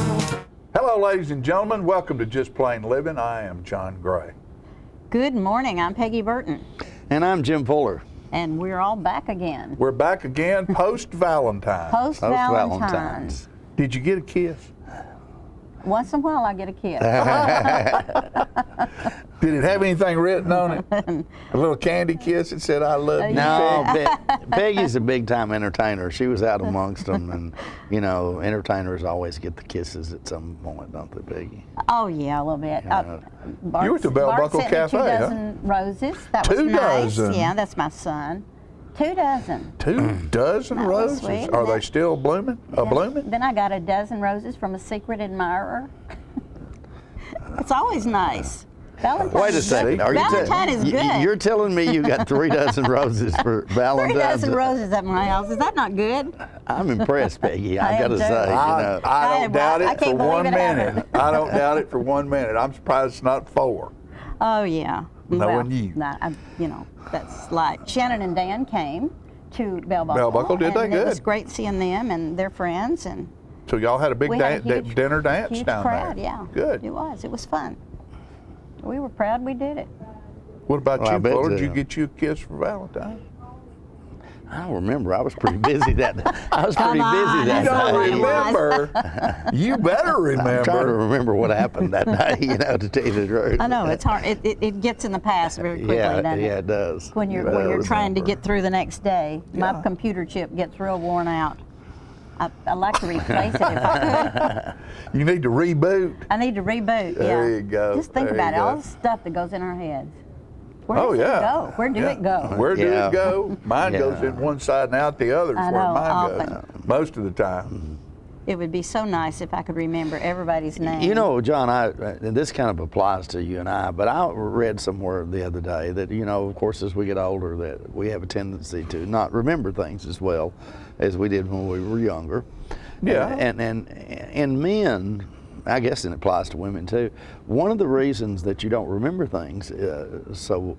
Hello, ladies and gentlemen. Welcome to Just Plain Living. I am John Gray. Good morning. I'm Peggy Burton. And I'm Jim Fuller. And we're all back again. We're back again post-Valentine's. Post-Valentine's. Did you get a kiss? Once in a while I get a kiss. Did it have anything written on it? A little candy kiss that said, I love you, No, Peggy? Peggy's a big time entertainer. She was out amongst them, and you know, entertainers always get the kisses at some point, don't they, Peggy? Oh yeah, a little bit. You were at the Bell Buckle Bart sent me Cafe, 2 dozen roses. That was 2 nice. dozen? Yeah, that's my son. 2 dozen. 2 dozen That was roses? sweet. Are they still blooming? Blooming? Then I got a dozen roses from a secret admirer. It's always nice. Valentine's Wait a second. Are you Valentine is good. You're telling me you got 3 dozen roses for 3 Valentine's? dozen roses at my house. Is that not good? I'm impressed, Peggy. I I am gotta too. say, you know. I don't doubt I it can't for believe 1 it happened. minute. I don't doubt it for 1 minute. I'm surprised it's not 4. Oh yeah. Knowing you. You know, that's like Shannon and Dan came to Bell Buckle. Bell Buckle, did they? And Good. It was great seeing them and their friends, and So y'all had a big we had a huge, dinner dance huge down crowd. there? Yeah. Good. It was fun. We were proud we did it. What about Well, I you, bet Fuller? so. Did you get you a kiss for Valentine's? I don't remember. I was pretty busy that I was pretty on, busy that You that's don't what day. it was. remember. You better I'm trying to remember. remember what happened that day, you know, to tell you the truth. I know it's hard. It gets in the past very quickly, Yeah, doesn't yeah, it? it does. When you're You better trying to remember. get through the next day, my Yeah. computer chip gets real worn out. I'd like to replace it if I could. You need to reboot. I need to reboot. There yeah. you go, Just think there about you it. All go. the stuff that goes in our heads. Where Oh does yeah. it go? Where do Yeah. it go? Where do Yeah. it go? Mine Yeah. goes in one side and out the other. Is I where know, mine often. goes. Most of the time. It would be so nice if I could remember everybody's name. You know, John, and this kind of applies to you and I, but I read somewhere the other day that, you know, of course, as we get older, that we have a tendency to not remember things as well as we did when we were younger. Yeah. And men, I guess it applies to women too. One of the reasons that you don't remember things so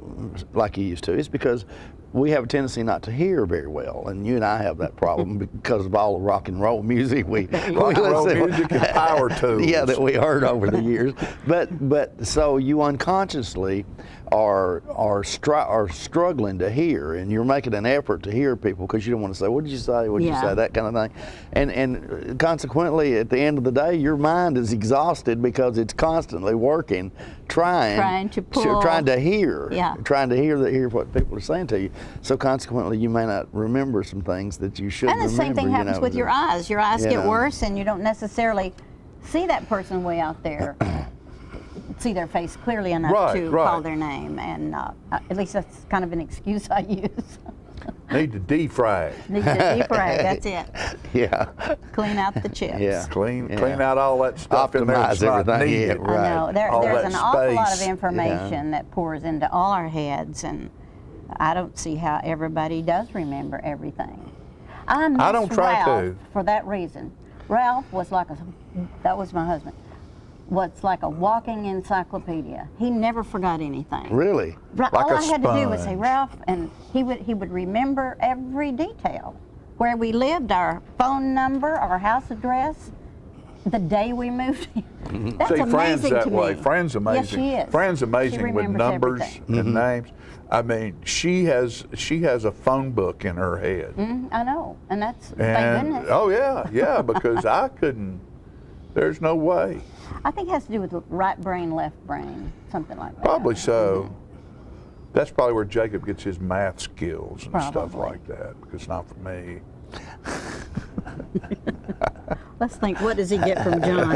like you used to is because we have a tendency not to hear very well, and you and I have that problem because of all the rock and roll music we Rock and roll listen- music and power tools. Yeah, that we heard over the years. But so you unconsciously are struggling to hear, and you're making an effort to hear people because you don't want to say, "What did you say? What did you Yeah. say?" That kind of thing, and consequently, at the end of the day, your mind is exhausted because it's constantly working, trying to pull. trying to hear, Yeah. trying to hear what people are saying to you. So consequently, you may not remember some things that you should and the remember. same thing you happens know, with your eyes. Your eyes you get know. worse, and you don't necessarily see that person way out there. See their face clearly enough Right, to right. call their name, and at least that's kind of an excuse I use. Need to defrag. Need to defrag. That's it. Yeah. Clean out the chips. Yeah. Clean Yeah. out all that stuff in there that's Optimize not everything, yeah, needed. right. I know. All There's that an awful lot of space. information that pours into all our heads, and I don't see how everybody does remember everything. I miss don't try Ralph to. for that reason. Ralph was that was my husband, was like a walking encyclopedia. He never forgot anything. Really? Like All a I had to do was say, sponge. Ralph, and he would remember every detail. Where we lived, our phone number, our house address, the day we moved here. That's See, amazing Fran's that to way. me. Fran's amazing. Yes, she is. Fran's She amazing with remembers numbers everything. and names. I mean, she has a phone book in her head. I know, and that's thank And goodness. oh yeah, because I couldn't. There's no way. I think it has to do with the right brain, left brain, something like that. Probably so. That's probably where Jacob gets his math skills and stuff Probably. like that. Because not for me. Let's think. What does he get from John?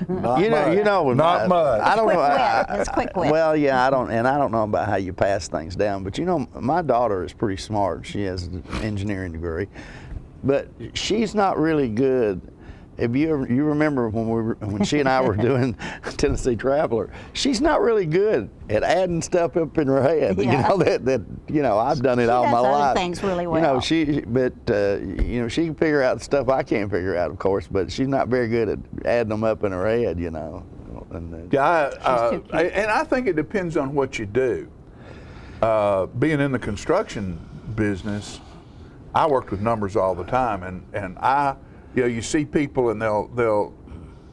Not You much. know, Not much. I don't Quick know. wit. It's quick wit. Well, yeah, I don't know about how you pass things down, but you know, my daughter is pretty smart. She has an engineering degree, but she's not really good. If you remember when she and I were doing Tennessee Traveler, she's not really good at adding stuff up in her head. Yeah. You know I've done it all does my other life. things really You know well. she can figure out stuff I can't figure out, of course, but she's not very good at adding them up in her head. You know. And, Yeah, She's too cute. and I think it depends on what you do. Being in the construction business, I worked with numbers all the time, and I, you see people and they'll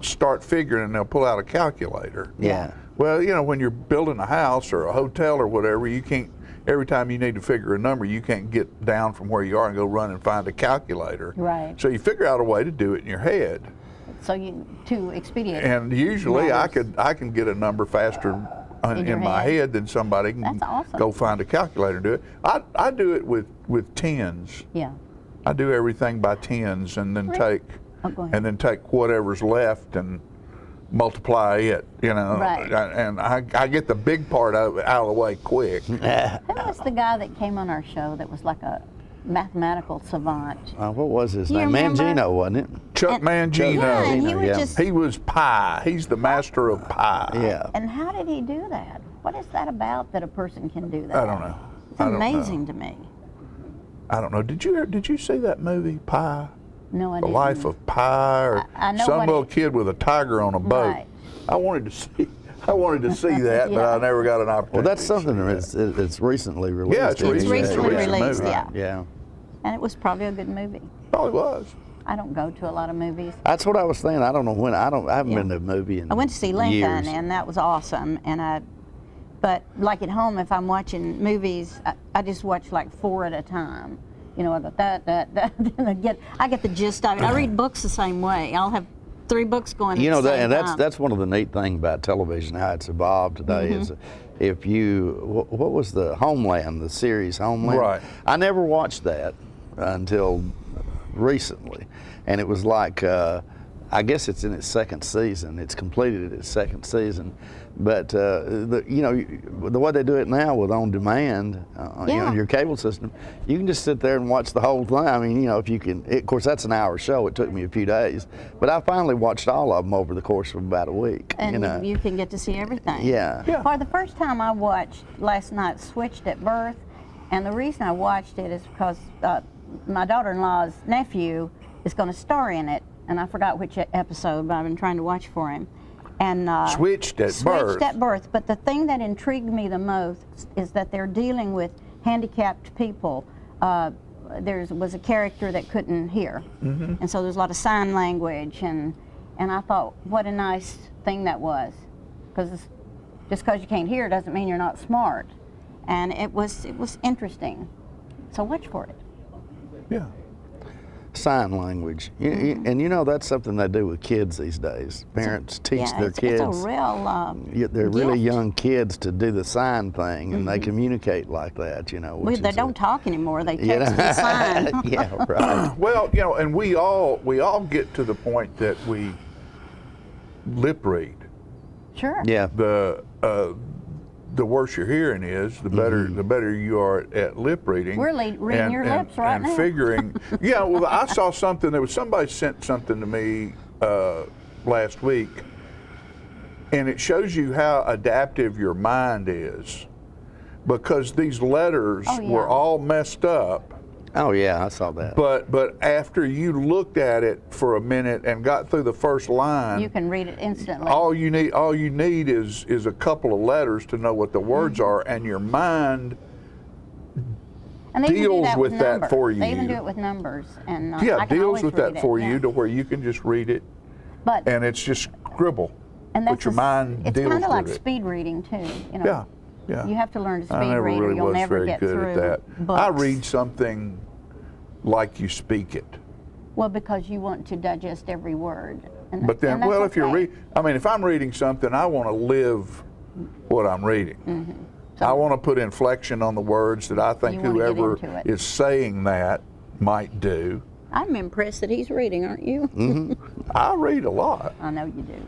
start figuring, and they'll pull out a calculator. Yeah. Well, you know, when you're building a house or a hotel or whatever, you can't, every time you need to figure a number, you can't get down from where you are and go run and find a calculator. Right. So you figure out a way to do it in your head. So to expedite. And usually matters. I can get a number faster In your in my head. head than somebody can That's awesome. go find a calculator and do it. I do it with tens. Yeah. I do everything by tens and then Really? Go ahead. take whatever's left and multiply it, you know. Right. And I get the big part out of the way quick. Who was the guy that came on our show that was like a mathematical savant? What was his You name? remember? Mangino, wasn't it? Chuck Mangino. Yeah, and he Mangino, was yeah. just. He was pi. He's the master of pi. Yeah. And how did he do that? What is that about that a person can do that? I don't know. It's I don't know. amazing to me. I don't know. Did you see that movie Pi? No, I The didn't. Life of Pi, or I know some what little it- kid with a tiger on a boat. Right. I wanted to see that, but Yeah. I never got an opportunity. Well, that's to something see that. it's recently released. Yeah, it's It's recent. recently It's a recent released, movie. yeah. Yeah. And it was probably a good movie. Probably was. I don't go to a lot of movies. That's what I was saying. I don't know when. I haven't Yeah. been to a movie in I went to see Lincoln, years. and that was awesome. But like at home, if I'm watching movies, I just watch like 4 at a time. You know, I go that, then I get the gist of it. I read books the same way. I'll have 3 books going. You at know the that, same and time. that's one of the neat things about television, how it's evolved today. Mm-hmm. Is if you what was the Homeland, the series Homeland? Right. I never watched that until recently, and it was like I guess it's in its 2nd season. It's completed its 2nd season, but you know the way they do it now with on demand, you know, Yeah. your cable system, you can just sit there and watch the whole thing. I mean, you know, if you can. Of course, that's an hour show. It took me a few days, but I finally watched all of them over the course of about a week. and you know. you can get to see everything. Yeah. Yeah. For the first time, I watched last night Switched at Birth, and the reason I watched it is because my daughter-in-law's nephew is going to star in it, and I forgot which episode, but I've been trying to watch for him. And Switched at Birth. Switched at Birth. But the thing that intrigued me the most is that they're dealing with handicapped people. There was a character that couldn't hear, and so there's a lot of sign language, and I thought, what a nice thing that was, because just because you can't hear doesn't mean you're not smart, and it was interesting. So watch for it. Yeah. Sign language, and you know that's something they do with kids these days. Parents teach Yeah, their it's kids. a real. They're really gift. young kids to do the sign thing, and they communicate like that. You know. which They is don't talk anymore. They you text know? and sign. Yeah, right. Well, you know, and we all get to the point that we lip read. Sure. Yeah. The worse your hearing is, the better you are at lip reading. We're reading your lips right and now. figuring. Yeah, well, I saw something. There was somebody sent something to me last week, and it shows you how adaptive your mind is, because these letters Oh, yeah. were all messed up. Oh yeah, I saw that. But after you looked at it for a minute and got through the first line, You can read it instantly. all you need is a couple of letters to know what the words are, and your mind And they even do deals that with that numbers. for They even you. do it with numbers, and I yeah can deals always with read that it, for yeah. you to where you can just read it, But and it's just scribble. and but that's your mind it's deals kind of like with it. speed reading too. You know, Yeah, yeah. You have to learn to I speed never read, really or you'll was never very get good through at that. books. I read something like you speak it. Well, because you want to digest every word. And But then, and that's well, if you're okay. if I'm reading something, I want to live what I'm reading. Mm-hmm. I want to put inflection on the words that I think You wanna get whoever into it. is saying that might do. I'm impressed that he's reading, aren't you? Mm-hmm. I read a lot. I know you do,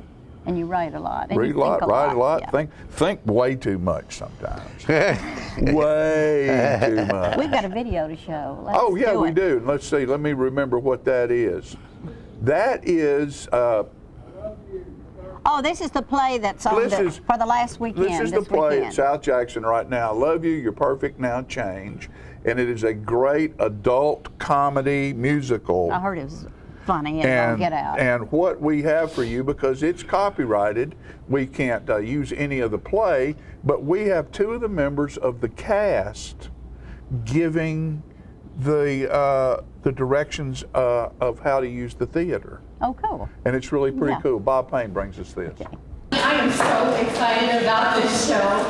and you write a lot. And Read you a lot, think write a lot, yeah. think way too much sometimes. Way too much. We've got a video to show. Let's Oh yeah, we it. do. Let's see. Let me remember what that is. That is. Oh, this is the play that's on This is- for the last weekend. This is the play weekend. at South Jackson right now. Love You, You're Perfect, Now Change. And it is a great adult comedy musical. I heard it was funny and Get Out. And what we have for you, because it's copyrighted, we can't use any of the play, but we have 2 of the members of the cast giving the directions of how to use the theater. Oh, cool. And it's really pretty Yeah. cool. Bob Payne brings us this. I am so excited about this show.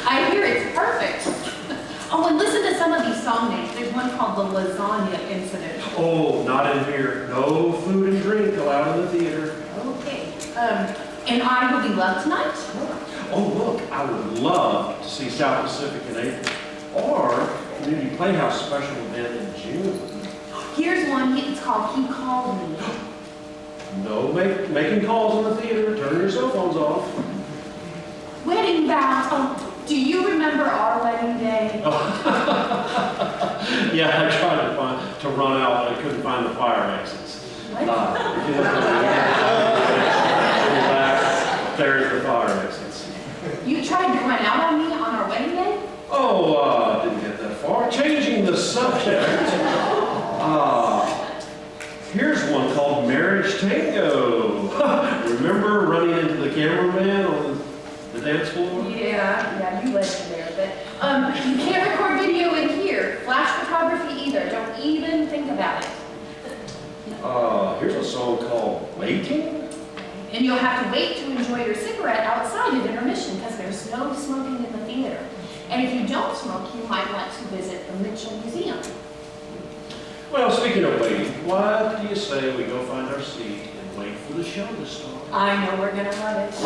I hear it's perfect. Oh, and listen to some of these song names. There's one called The Lasagna Incident. Oh, not in here. No food and drink allowed in the theater. Okay. And I Will Be Loved Tonight? Oh, look, I would love to see South Pacific in April. Or Community Playhouse special event in June. Here's one. It's called He Called Me. No making calls in the theater. Turn your cell phones off. Wedding Vows. Oh, do you remember our wedding day? Yeah, I tried to run out, but I couldn't find the fire exits. What? If you look at the back, there's the fire exits. You tried to run out on me on our wedding day? Oh, didn't get that far. Changing the subject. Here's one called Marriage Tango. Remember running into the cameraman on the dance floor? Yeah, you led me there. But you can't record video in here. Flash photography either. Don't even think about it. Here's a song called Waiting. And you'll have to wait to enjoy your cigarette outside at intermission because there's no smoking in the theater. And if you don't smoke, you might want to visit the Mitchell Museum. Well, speaking of waiting, what do you say we go find our seat and wait for the show to start? I know we're gonna love it.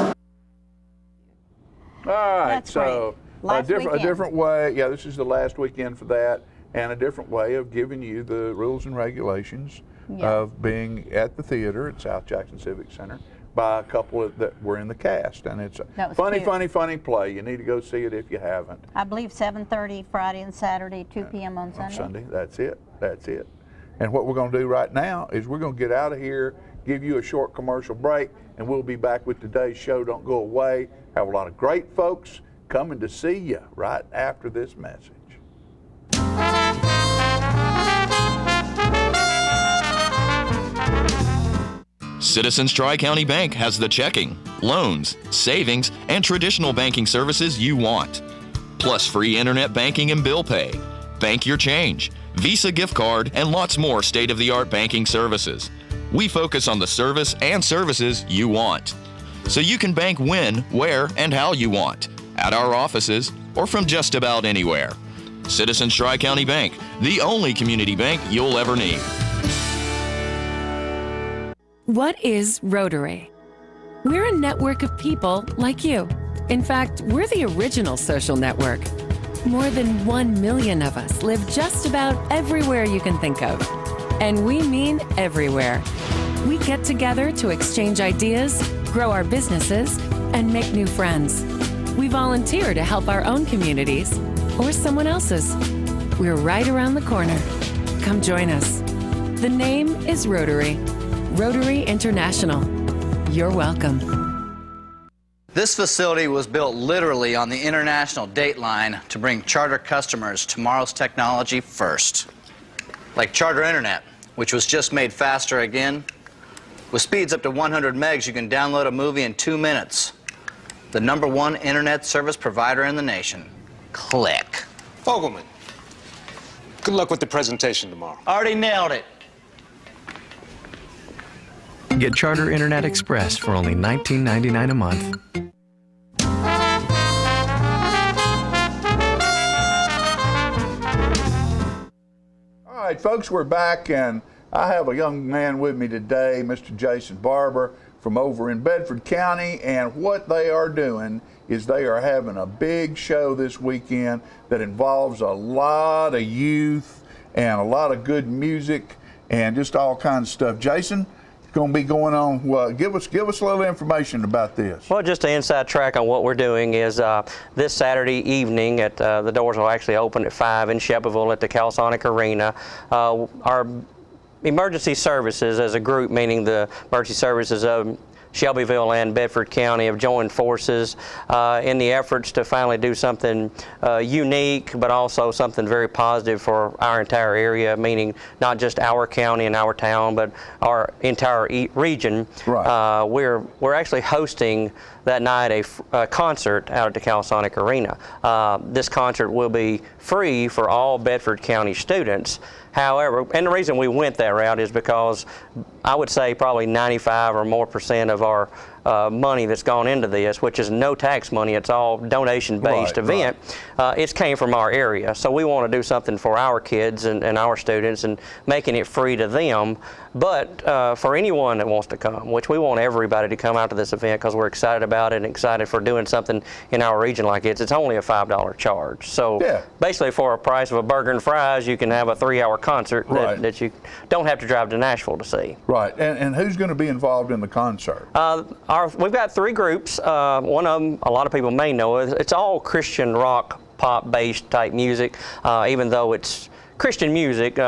All right, That's so great. a different way. Yeah, this is the last weekend for that, and a different way of giving you the rules and regulations of being at the theater at South Jackson Civic Center by a couple that were in the cast, and it's a That was funny cute. play. You need to go see it if you haven't. I believe 7:30 Friday and Saturday, 2 p.m. on Sunday. On Sunday, that's it. And what we're going to do right now is we're going to get out of here, give you a short commercial break, and we'll be back with today's show. Don't go away. Have a lot of great folks coming to see you right after this message. Citizens Tri-County Bank has the checking, loans, savings, and traditional banking services you want. Plus free internet banking and bill pay, bank your change, Visa gift card, and lots more state-of-the-art banking services. We focus on the service and services you want. So you can bank when, where, and how you want, at our offices, or from just about anywhere. Citizens Tri-County Bank, the only community bank you'll ever need. What is Rotary? We're a network of people like you. In fact, we're the original social network. More than 1 million of us live just about everywhere you can think of. And we mean everywhere. We get together to exchange ideas, grow our businesses, and make new friends. We volunteer to help our own communities or someone else's. We're right around the corner. Come join us. The name is Rotary. Rotary International. You're welcome. This facility was built literally on the international date line to bring Charter customers tomorrow's technology first. Like Charter Internet, which was just made faster again. With speeds up to 100 megs, you can download a movie in 2 minutes. The #1 internet service provider in the nation. Click. Fogelman, good luck with the presentation tomorrow. Already nailed it. Get Charter Internet Express for only $19.99 a month. All right, folks, we're back, and I have a young man with me today, Mr. Jason Barber from over in Bedford County, and what they are doing is they are having a big show this weekend that involves a lot of youth and a lot of good music and just all kinds of stuff. Jason, it's going to be going on. Well, give us a little information about this. Well, just an inside track on what we're doing is this Saturday evening at the doors will actually open at 5 in Shelbyville at the Calsonic Arena. Our emergency services as a group, meaning the emergency services of Shelbyville and Bedford County, have joined forces in the efforts to finally do something unique, but also something very positive for our entire area, meaning not just our county and our town, but our entire region. Right. We're actually hosting that night a concert out at the Calsonic Arena. This concert will be free for all Bedford County students. However, and the reason we went that route is because I would say probably 95 or more % of our money that's gone into this, which is no tax money, it's all donation-based event, it came from our area. So we want to do something for our kids and our students and making it free to them. But for anyone that wants to come, which we want everybody to come out to this event because we're excited about it and excited for doing something in our region like it's only a $5 charge. So basically for a price of a burger and fries, you can have a 3-hour concert that you don't have to drive to Nashville to see. Right, and who's going to be involved in the concert? We've got 3 groups. One of them, a lot of people may know, it's all Christian rock, pop-based type music, even though it's Christian music.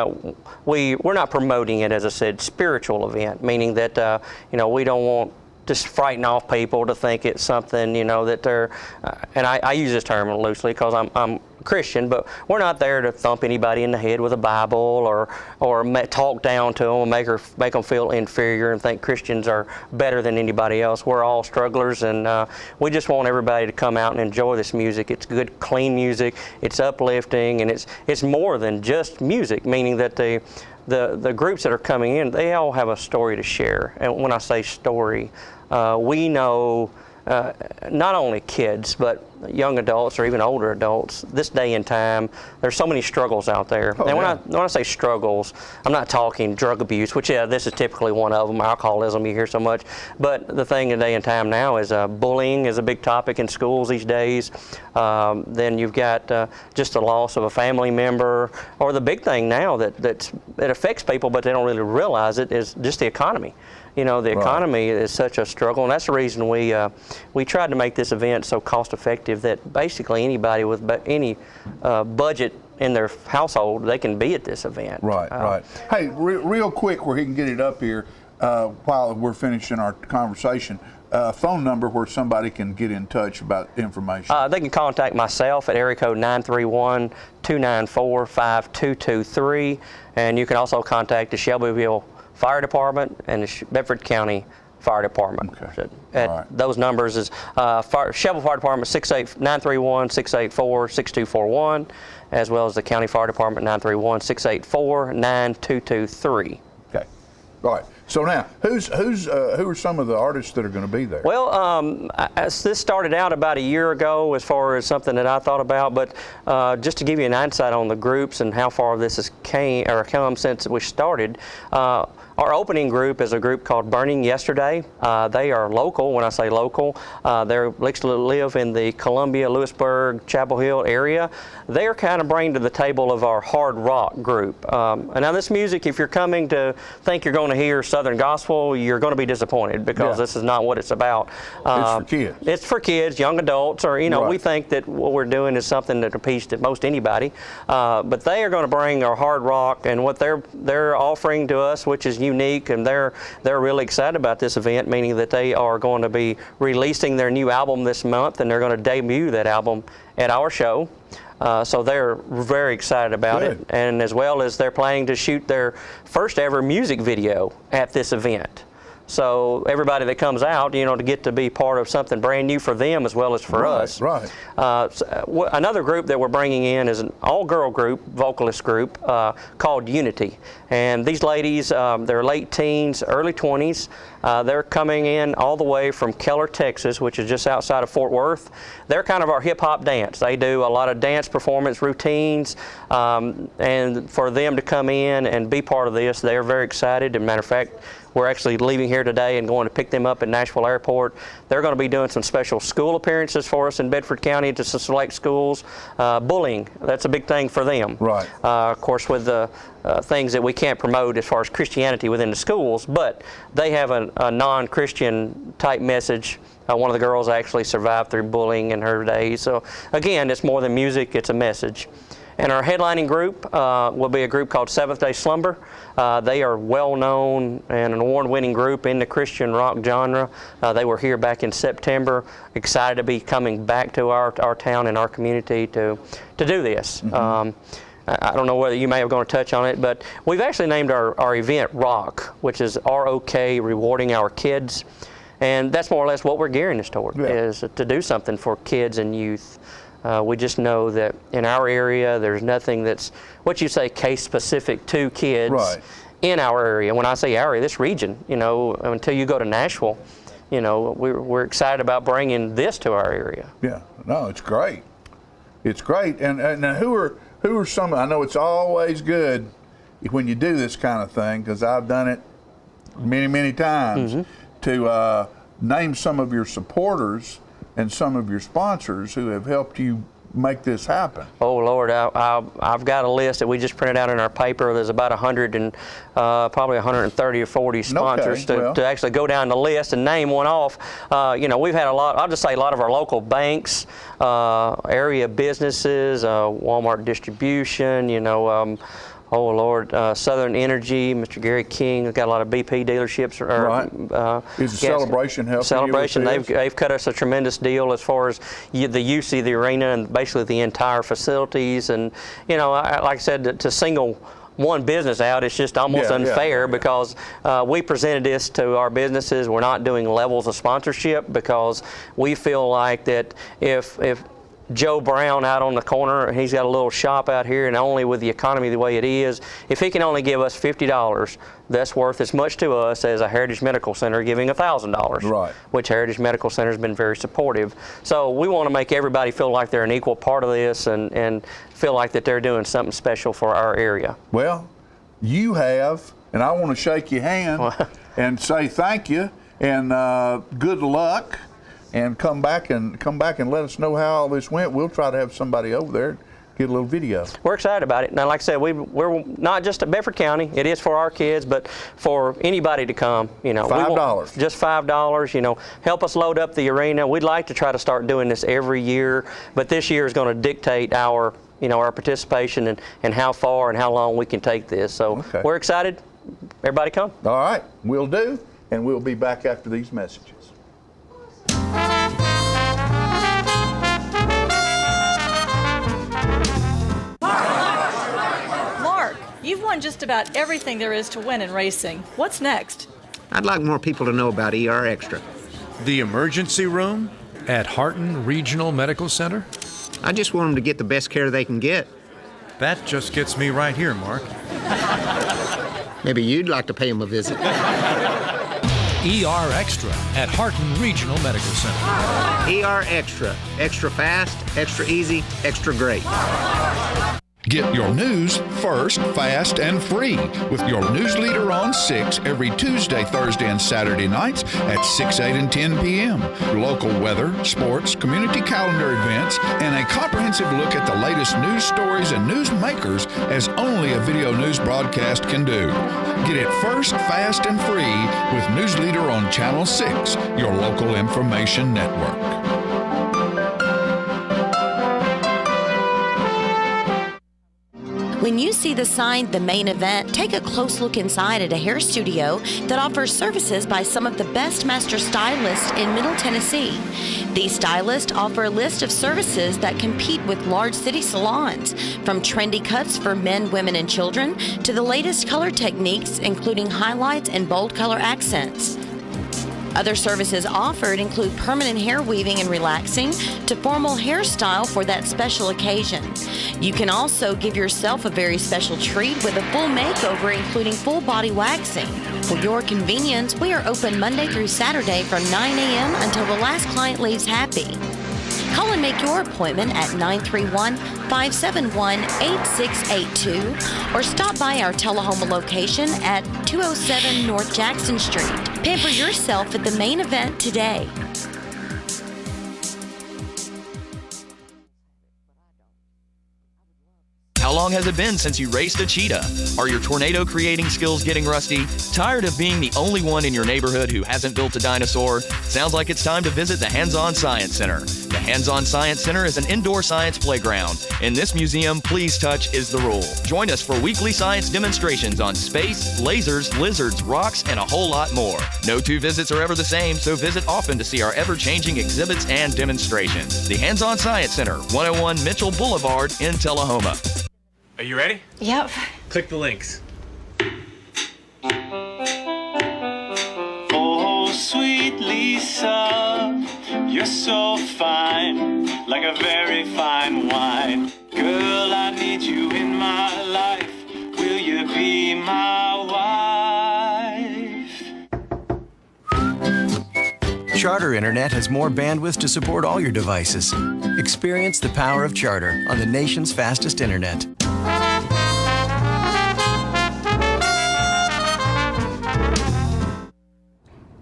We're not promoting it as a spiritual event, meaning that we don't want to frighten off people to think it's something that they're. And I use this term loosely because I'm Christian, but we're not there to thump anybody in the head with a Bible or talk down to them and make them feel inferior and think Christians are better than anybody else. We're all strugglers, and we just want everybody to come out and enjoy this music. It's good, clean music. It's uplifting, and it's more than just music, meaning that the groups that are coming in, they all have a story to share. And when I say story, we know not only kids, but young adults or even older adults, this day and time, there's so many struggles out there. And when I say struggles, I'm not talking drug abuse, which this is typically one of them, alcoholism, you hear so much. But the thing in day and time now is bullying is a big topic in schools these days. Then you've got just the loss of a family member, or the big thing now that affects people but they don't really realize it is just the economy. The economy is such a struggle, and that's the reason we tried to make this event so cost effective that basically anybody with any budget in their household, they can be at this event. Right. Hey, real quick, where he can get it up here while we're finishing our conversation, phone number where somebody can get in touch about information. They can contact myself at area code 931-294-5223, and you can also contact the Shelbyville Fire Department and the Bedford County Fire Department. Okay. So those numbers is Shelbyville Fire Department 931-684-6241, as well as the County Fire Department 931-684-9223. Okay. All right. So now, who are some of the artists that are going to be there? Well, this started out about a year ago as far as something that I thought about, but just to give you an insight on the groups and how far this has come since we started, our opening group is a group called Burning Yesterday. They are local. When I say local, they live in the Columbia, Lewisburg, Chapel Hill area. They're kind of bringing to the table of our hard rock group. And now this music, if you're coming to think you're going to hear Southern gospel, you're going to be disappointed because this is not what it's about. It's for kids. It's for kids, young adults, or we think that what we're doing is something that appeals to most anybody. But they are going to bring our hard rock and what they're offering to us, which is unique, and they're really excited about this event, meaning that they are going to be releasing their new album this month, and they're going to debut that album at our show. So they're very excited about it, and as well as they're planning to shoot their first ever music video at this event. So everybody that comes out, to get to be part of something brand new for them as well as for us. Right. Another group that we're bringing in is an all-girl group, vocalist group, called Unity. And these ladies, they're late teens, early 20s. They're coming in all the way from Keller, Texas, which is just outside of Fort Worth. They're kind of our hip-hop dance. They do a lot of dance performance routines, and for them to come in and be part of this, they're very excited. As a matter of fact, we're actually leaving here today and going to pick them up at Nashville Airport. They're going to be doing some special school appearances for us in Bedford County to select schools. Bullying, that's a big thing for them. Right. Of course, with the things that we can't promote as far as Christianity within the schools, but they have a non-Christian type message. One of the girls actually survived through bullying in her days. So again, it's more than music, it's a message. And our headlining group will be a group called Seventh Day Slumber. They are well-known and an award-winning group in the Christian rock genre. They were here back in September, excited to be coming back to our town and our community to do this. I don't know whether you may have going to touch on it, but we've actually named our event ROCK, which is R-O-K, Rewarding Our Kids. And that's more or less what we're gearing this toward, is to do something for kids and youth. We just know that in our area, there's nothing that's, what you say, case specific to kids Right. in our area. When I say our area, this region, you know, until you go to Nashville, you know, we're excited about bringing this to our area. Yeah, no, it's great. It's great. And who are some? I know it's always good when you do this kind of thing, because I've done it many times. To name some of your supporters and some of your sponsors who have helped you make this happen. Oh Lord, I've got a list that we just printed out in our paper. There's about 100 and probably 130 or 40 sponsors to actually go down the list and name one off. You know, we've had a lot. I'll just say a lot of our local banks, area businesses, Walmart distribution. You know. Oh Lord, Southern Energy, Mr. Gary King has got a lot of BP dealerships. Right. Is Celebration helping Celebration, you with this? they've cut us a tremendous deal as far as the use of the arena and basically the entire facilities. And you know, like I said, to single one business out, it's just almost unfair because we presented this to our businesses. We're not doing levels of sponsorship because we feel like that if Joe Brown out on the corner, he's got a little shop out here, and only with the economy the way it is, if he can only give us $50, that's worth as much to us as a Heritage Medical Center giving $1,000, right. Which Heritage Medical Center has been very supportive. So we want to make everybody feel like they're an equal part of this and feel like that they're doing something special for our area. Well, you have, and I want to shake your hand and say thank you and good luck. And come back and let us know how all this went. We'll try to have somebody over there get a little video. We're excited about it. Now, like I said, we're not just at Bedford County. It is for our kids, but for anybody to come. You know, $5. Just $5. You know, help us load up the arena. We'd like to try to start doing this every year, but this year is going to dictate our participation and how far and how long we can take this. So we're excited. Everybody come. All right, we'll do, and we'll be back after these messages. Mark, you've won just about everything there is to win in racing. What's next? I'd like more people to know about ER Extra. The emergency room at Harton Regional Medical Center? I just want them to get the best care they can get. That just gets me right here, Mark. Maybe you'd like to pay them a visit. ER Extra at Harton Regional Medical Center. ER Extra. Extra fast, extra easy, extra great. Get your news first, fast, and free with your news leader on 6 every Tuesday, Thursday, and Saturday nights at 6, 8, and 10 p.m. Local weather, sports, community calendar events, and a comprehensive look at the latest news stories and news makers as only a video news broadcast can do. Get it first, fast, and free with News Leader on Channel 6, your local information network. When you see the sign, The Main Event, take a close look inside at a hair studio that offers services by some of the best master stylists in Middle Tennessee. These stylists offer a list of services that compete with large city salons, from trendy cuts for men, women, and children, to the latest color techniques, including highlights and bold color accents. Other services offered include permanent hair weaving and relaxing to formal hairstyle for that special occasion. You can also give yourself a very special treat with a full makeover, including full body waxing. For your convenience, we are open Monday through Saturday from 9 a.m. until the last client leaves happy. Call and make your appointment at 931-571-8682 or stop by our Tullahoma location at 207 North Jackson Street. Pamper yourself at The Main Event today. How long has it been since you raced a cheetah? Are your tornado creating skills getting rusty? Tired of being the only one in your neighborhood who hasn't built a dinosaur? Sounds like it's time to visit the Hands-On Science Center. The Hands-On Science Center is an indoor science playground. In this museum, please touch is the rule. Join us for weekly science demonstrations on space, lasers, lizards, rocks, and a whole lot more. No two visits are ever the same, so visit often to see our ever-changing exhibits and demonstrations. The Hands-On Science Center, 101 Mitchell Boulevard in Tullahoma. Are you ready? Yep. Click the links. Oh, sweet Lisa, you're so fine. like a very fine wine. Girl, I need you in my life. Will you be my wife? Charter Internet has more bandwidth to support all your devices. Experience the power of Charter on the nation's fastest internet.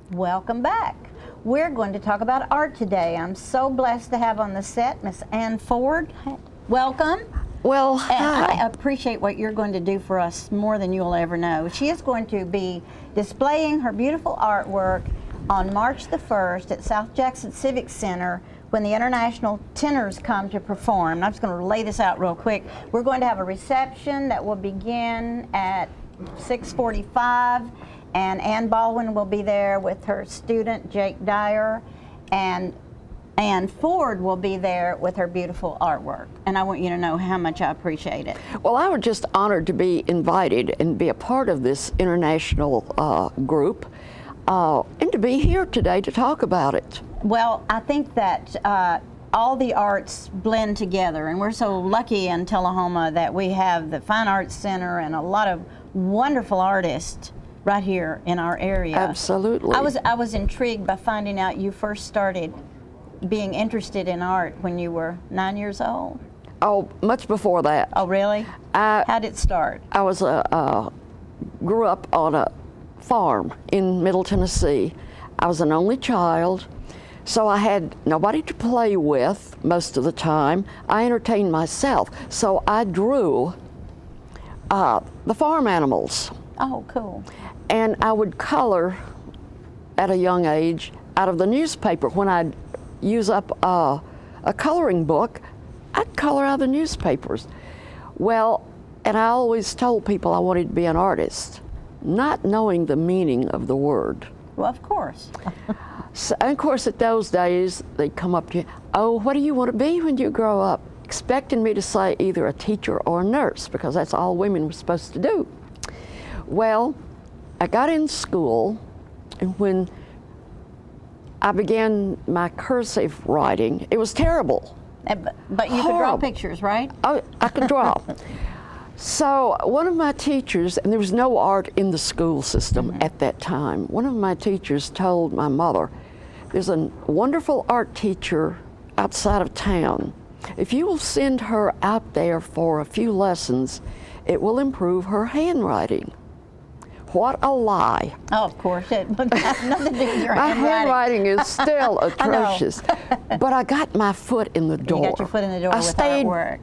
Welcome back. We're going to talk about art today. I'm so blessed to have on the set Miss Ann Ford. Welcome. Well, hi. I appreciate what you're going to do for us more than you'll ever know. She is going to be displaying her beautiful artwork on March the 1st at South Jackson Civic Center when the International Tenors come to perform. And I'm just going to lay this out real quick. We're going to have a reception that will begin at 6:45. And Ann Baldwin will be there with her student, Jake Dyer, and Ann Ford will be there with her beautiful artwork. And I want you to know how much I appreciate it. Well, I was just honored to be invited and be a part of this international group and to be here today to talk about it. Well, I think that all the arts blend together, and we're so lucky in Tullahoma that we have the Fine Arts Center and a lot of wonderful artists right here in our area. Absolutely. I was intrigued by finding out you first started being interested in art when you were 9 years old. Oh, much before that. Oh, really? How did it start? I was grew up on a farm in Middle Tennessee. I was an only child, so I had nobody to play with most of the time. I entertained myself, so I drew the farm animals. Oh, cool. And I would color at a young age out of the newspaper. When I'd use up a coloring book, I'd color out of the newspapers. Well, and I always told people I wanted to be an artist, not knowing the meaning of the word. Well, of course. So, and of course, at those days, they'd come up to you, oh, what do you want to be when you grow up? Expecting me to say either a teacher or a nurse, because that's all women were supposed to do. Well, I got in school, and when I began my cursive writing, it was terrible. But you could draw pictures, right? Oh, I could draw. So one of my teachers, and there was no art in the school system at that time, one of my teachers told my mother, there's a wonderful art teacher outside of town. If you will send her out there for a few lessons, it will improve her handwriting. What a lie. Oh, of course. It has nothing to do with your My handwriting. handwriting is still atrocious. But I got my foot in the door. You got your foot in the door I with stayed artwork.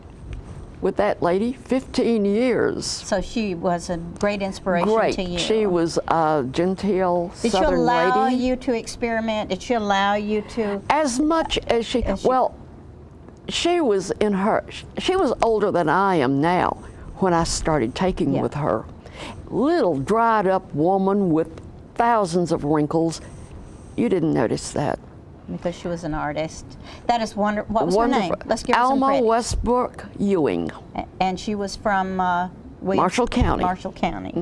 With that lady 15 years. So she was a great inspiration to you. She was a genteel Did Southern she allow lady. you to experiment? Did she allow you to? As much as she, well, she was older than I am now when I started taking with her. Little dried up woman with thousands of wrinkles. You didn't notice that. Because she was an artist. That is wonderful. What was her name? Let's give her some Alma credit. Westbrook Ewing. And she was from Marshall County. Marshall County.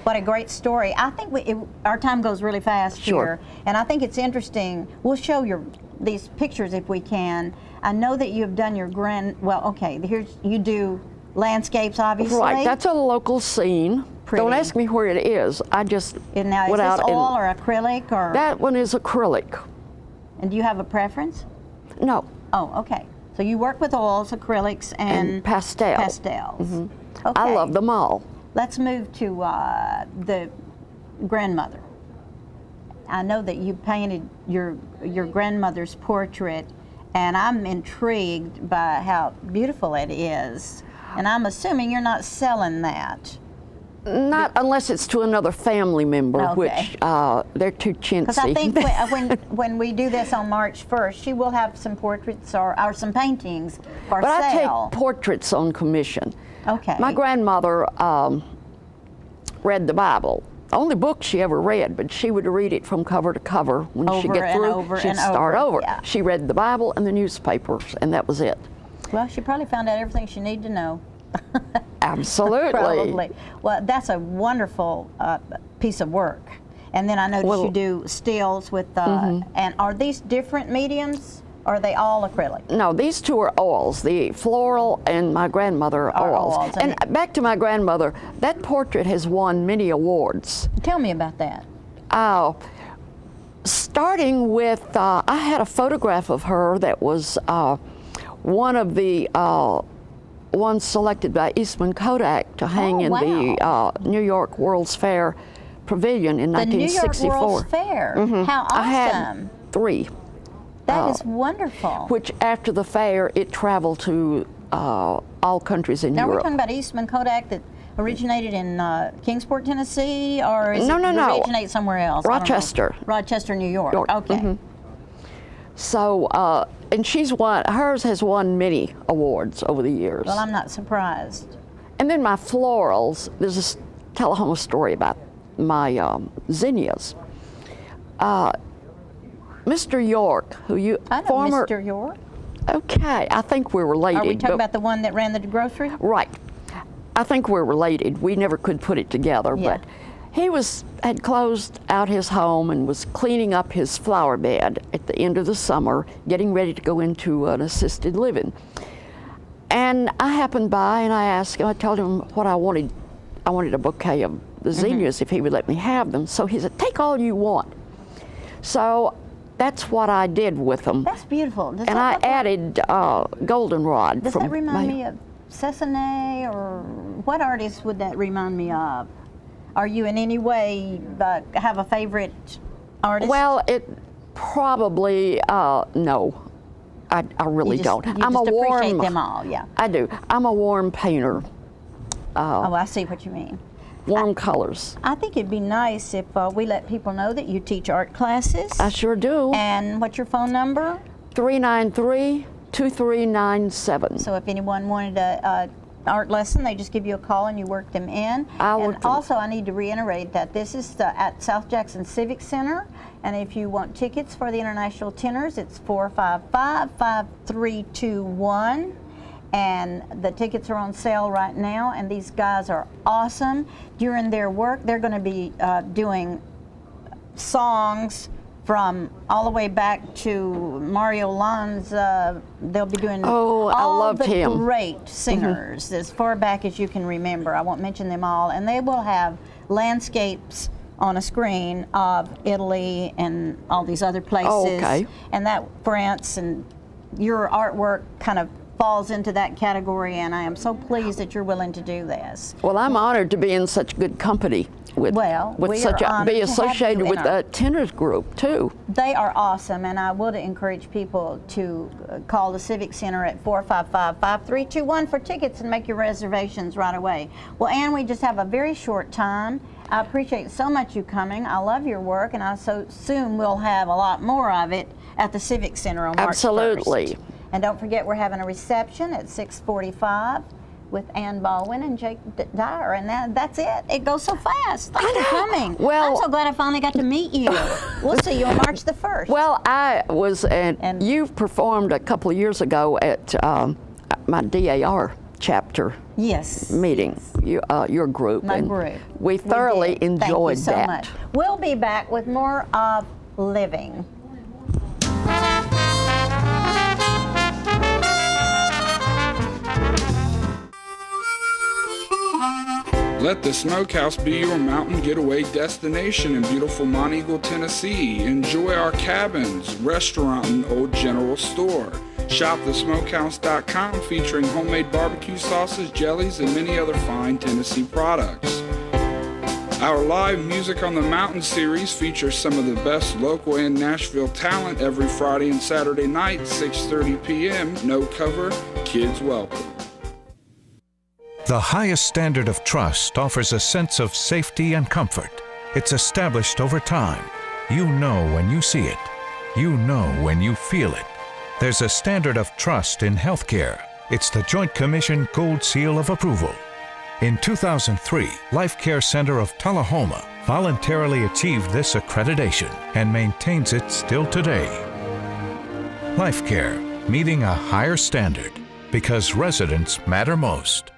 What a great story. I think our time goes really fast here. And I think it's interesting. We'll show these pictures if we can. I know that you have done your you do landscapes, obviously. Right, that's a local scene. Pretty. Don't ask me where it is. I just now, went out is this oil or acrylic? Or? That one is acrylic. And do you have a preference? No. Oh, okay. So you work with oils, acrylics, and pastels. Pastels. Okay. I love them all. Let's move to the grandmother. I know that you painted your grandmother's portrait, and I'm intrigued by how beautiful it is. And I'm assuming you're not selling that. Not unless it's to another family member, Okay. which they're too chintzy. Because I think when we do this on March 1st, she will have some portraits or some paintings for but sale. I take portraits on commission. Okay. My grandmother read the Bible. The only book she ever read, but she would read it from cover to cover. When she'd get through, she'd start over. Yeah. She read the Bible and the newspapers, and that was it. Well, she probably found out everything she needed to know. Absolutely. Probably. Well, that's a wonderful piece of work. And then I noticed you do stills with, and are these different mediums? Or are they all acrylic? No, these two are oils. The floral and my grandmother are oils. And back to my grandmother, that portrait has won many awards. Tell me about that. Starting with, I had a photograph of her that was one of the ones selected by Eastman Kodak to hang in the New York World's Fair Pavilion in 1964. The New York World's Fair. How awesome. I had 3. That is wonderful. Which after the fair, it traveled to all countries in Now Europe. we're talking about Eastman Kodak that originated in Kingsport, Tennessee, or is it originate somewhere else? Rochester. Rochester, New York. Okay. So, and hers has won many awards over the years. Well, I'm not surprised. And then my florals, there's a Tullahoma story about my zinnias. Mr. York, who you I know Mr. York. Okay, I think we're related. Are we talking about the one that ran the grocery? Right. I think we're related. We never could put it together, but he had closed out his home and was cleaning up his flower bed at the end of the summer, getting ready to go into an assisted living. And I happened by and I told him what I wanted. I wanted a bouquet of the zinnias if he would let me have them. So he said, take all you want. So that's what I did with them. That's beautiful. And I added goldenrod. Does that remind me of Cessna, or what artist would that remind me of? Are you in any way have a favorite artist? Well, it probably, no. I really don't. I'm a warm. Appreciate them all, yeah. I do. I'm a warm painter. I see what you mean. Warm colors. I think it'd be nice if we let people know that you teach art classes. I sure do. And what's your phone number? 393-2397. So if anyone wanted a art lesson, they just give you a call and you work them in. And also, I need to reiterate that this is at South Jackson Civic Center, and if you want tickets for the International Tenors, it's 455-5321. And the tickets are on sale right now, and these guys are awesome. During their work, they're going to be doing songs from all the way back to Mario Lanza. They'll be doing all the great singers as far back as you can remember. I won't mention them all. And they will have landscapes on a screen of Italy and all these other places. And that France, and your artwork kind of falls into that category, and I am so pleased that you're willing to do this. Well, I'm honored to be in such good company be associated with the tenors group too. They are awesome, and I would encourage people to call the Civic Center at 455-5321 for tickets and make your reservations right away. Well, Ann, we just have a very short time. I appreciate so much you coming. I love your work, and I so soon we'll have a lot more of it at the Civic Center on March 1st. And don't forget, we're having a reception at 6:45 with Ann Baldwin and Jake Dyer, and that's it. It goes so fast. Thanks for coming. Well, I'm so glad I finally got to meet you. We'll see you on March the 1st. Well, I was, and you performed a couple of years ago at my DAR chapter meeting, your group. My group. We thoroughly enjoyed that. Thank you so much. We'll be back with more of Living. Let the Smokehouse be your mountain getaway destination in beautiful Monteagle, Tennessee. Enjoy our cabins, restaurant, and old general store. Shop thesmokehouse.com featuring homemade barbecue sauces, jellies, and many other fine Tennessee products. Our live Music on the Mountain series features some of the best local and Nashville talent every Friday and Saturday night, 6:30 p.m. No cover, kids welcome. The highest standard of trust offers a sense of safety and comfort. It's established over time. You know when you see it. You know when you feel it. There's a standard of trust in healthcare. It's the Joint Commission Gold Seal of Approval. In 2003, Life Care Center of Tullahoma voluntarily achieved this accreditation and maintains it still today. Life Care, meeting a higher standard because residents matter most.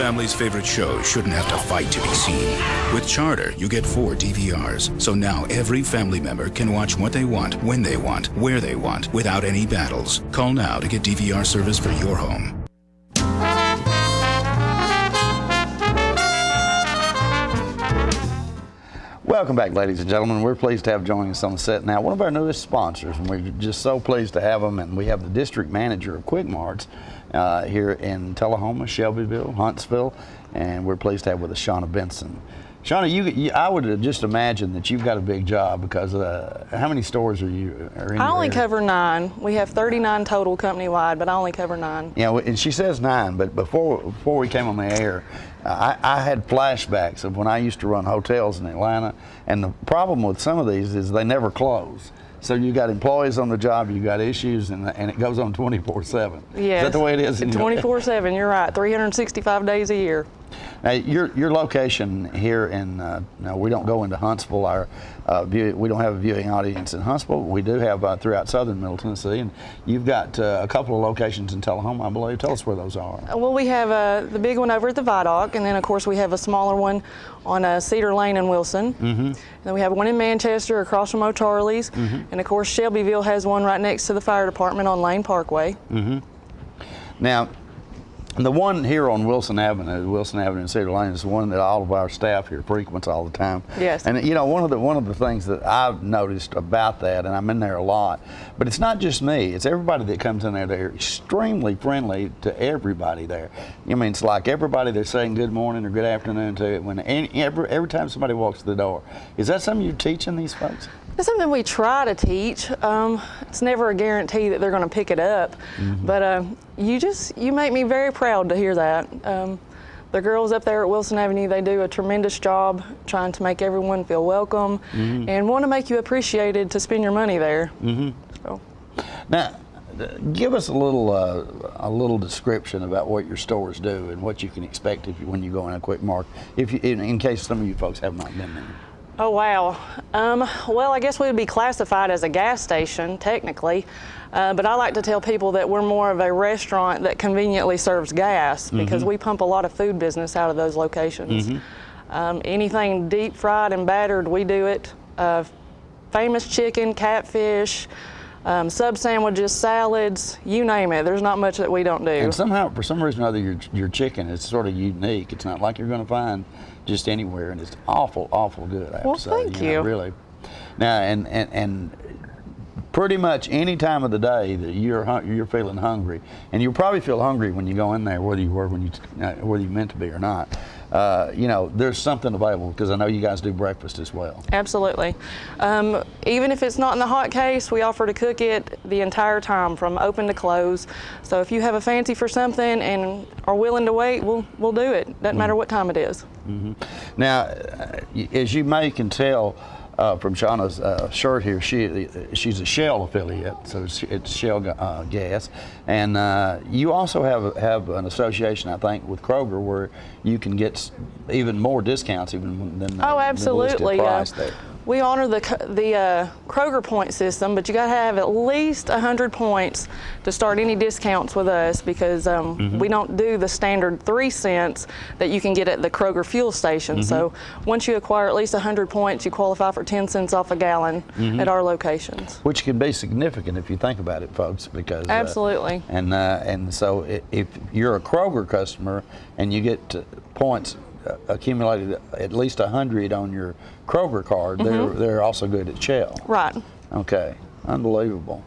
family's favorite shows shouldn't have to fight to be seen. With Charter, you get 4 DVRs, so now every family member can watch what they want, when they want, where they want, without any battles. Call now to get DVR service for your home. Welcome back, ladies and gentlemen. We're pleased to have joining us on the set now one of our newest sponsors, and we're just so pleased to have them. And we have the district manager of Quick Marts here in Tullahoma, Shelbyville, Huntsville, and we're pleased to have with us Shauna Benson. Shauna, I would just imagine that you've got a big job because how many stores are in I only your area? cover 9. We have 39 total company-wide, but I only cover 9. Yeah, and she says 9, but before we came on the air, I had flashbacks of when I used to run hotels in Atlanta, and the problem with some of these is they never close. So you got employees on the job, you got issues, and it goes on 24/7. Yes. Is that the way it is? 24/7, you're right, 365 days a year. Now, your location here in, now we don't go into Huntsville, we don't have a viewing audience in Huntsville, but we do have throughout southern Middle Tennessee, and you've got a couple of locations in Tullahoma, I believe. Tell us where those are. Well, we have the big one over at the Vidoc, and then of course we have a smaller one on Cedar Lane in Wilson. And then we have one in Manchester across from O'Charlie's, and of course Shelbyville has one right next to the fire department on Lane Parkway. Now, the one here on Wilson Avenue and Cedar Lane is the one that all of our staff here frequents all the time. Yes. And you know, one of the things that I've noticed about that, and I'm in there a lot, but it's not just me, it's everybody that comes in there. They're extremely friendly to everybody there. I mean, it's like everybody they're saying good morning or good afternoon to when every time somebody walks through the door. Is that something you're teaching these folks? It's something we try to teach. It's never a guarantee that they're going to pick it up, but you make me very proud to hear that. The girls up there at Wilson Avenue, they do a tremendous job trying to make everyone feel welcome and want to make you appreciated to spend your money there. So. Now, give us a little description about what your stores do and what you can expect when you go in a Quick Mart, in case some of you folks have not been there. Oh, wow. Well, I guess we would be classified as a gas station, technically, but I like to tell people that we're more of a restaurant that conveniently serves gas because we pump a lot of food business out of those locations. Anything deep fried and battered, we do it. Famous chicken, catfish, sub sandwiches, salads, you name it. There's not much that we don't do. And somehow, for some reason or other, your chicken is sort of unique. It's not like you're going to find just anywhere, and it's awful good, I have to say. Thank you. Really. Now, and pretty much any time of the day that you're feeling hungry, and you'll probably feel hungry when you go in there, whether you meant to be or not. You know, there's something available because I know you guys do breakfast as well. Absolutely. Even if it's not in the hot case, we offer to cook it the entire time from open to close. So if you have a fancy for something and are willing to wait, we'll do it. Doesn't matter what time it is. Now, as you may can tell from Shauna's shirt here, she's a Shell affiliate, so it's Shell gas, and you also have an association, I think, with Kroger where you can get even more discounts even than the absolutely. listed price there. We honor the Kroger point system, but you got to have at least 100 points to start any discounts with us because we don't do the standard 3 cents that you can get at the Kroger fuel station. So once you acquire at least 100 points, you qualify for 10 cents off a gallon at our locations. Which can be significant if you think about it, folks, because absolutely. And so if you're a Kroger customer and you get points accumulated at least 100 on your Kroger card, they're also good at Shell. Right. Okay, unbelievable.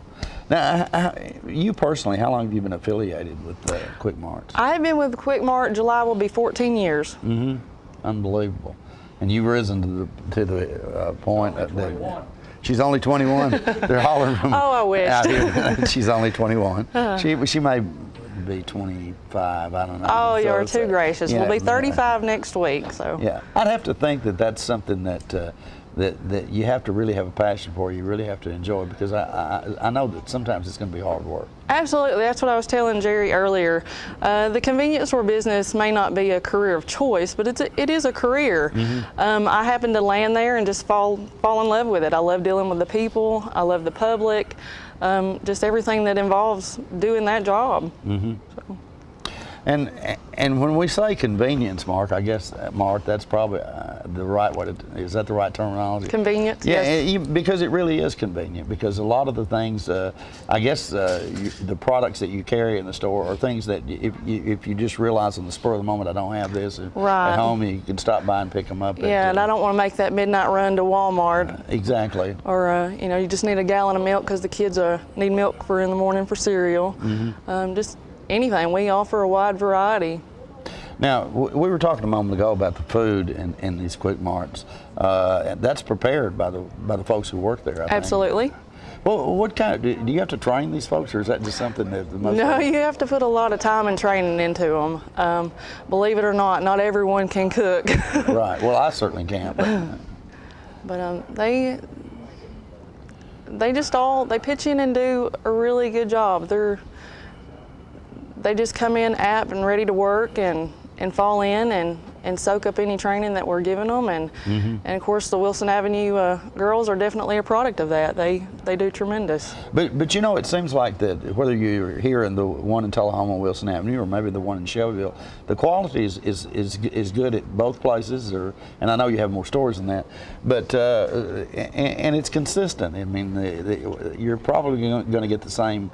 Now, you personally, how long have you been affiliated with Quick Marts? I have been with Quick Mart. July will be 14 years. Unbelievable. And you've risen to the point that she's only 21. They're hollering from I wish. out here. She's only 21. She may be 25. I don't know. Oh, you're too gracious. We'll be 35 next week. So yeah, I'd have to think that that's something that that you have to really have a passion for. You really have to enjoy, because I know that sometimes it's going to be hard work. Absolutely. That's what I was telling Jerry earlier. The convenience store business may not be a career of choice, but it is a career. I happened to land there and just fall in love with it. I love dealing with the people. I love the public. Just everything that involves doing that job. And when we say convenience, Mark, I guess, Mark, that's probably the right way to, is that the right terminology? Convenience, yeah, yes. Because it really is convenient, because a lot of the things, I guess the products that you carry in the store are things that if you just realize on the spur of the moment, I don't have this at home, you can stop by and pick them up. Yeah, and I don't want to make that midnight run to Walmart. Exactly. Or, you just need a gallon of milk because the kids need milk for in the morning for cereal. Just anything. We offer a wide variety. Now, we were talking a moment ago about the food in these Quick Marts. That's prepared by the folks who work there, I think. Absolutely. Well, what kind of, do you have to train these folks, or is that just something that the most? No, you have to put a lot of time and training into them. Believe it or not everyone can cook. Right. Well, I certainly can't. But they pitch in and do a really good job. They just come in apt and ready to work and fall in and soak up any training that we're giving them. And of course, the Wilson Avenue girls are definitely a product of that. They do tremendous. But it seems like that whether you're here in the one in Tullahoma, Wilson Avenue, or maybe the one in Shelbyville, the quality is good at both places. And I know you have more stores than that, but and it's consistent. I mean, you're probably going to get the same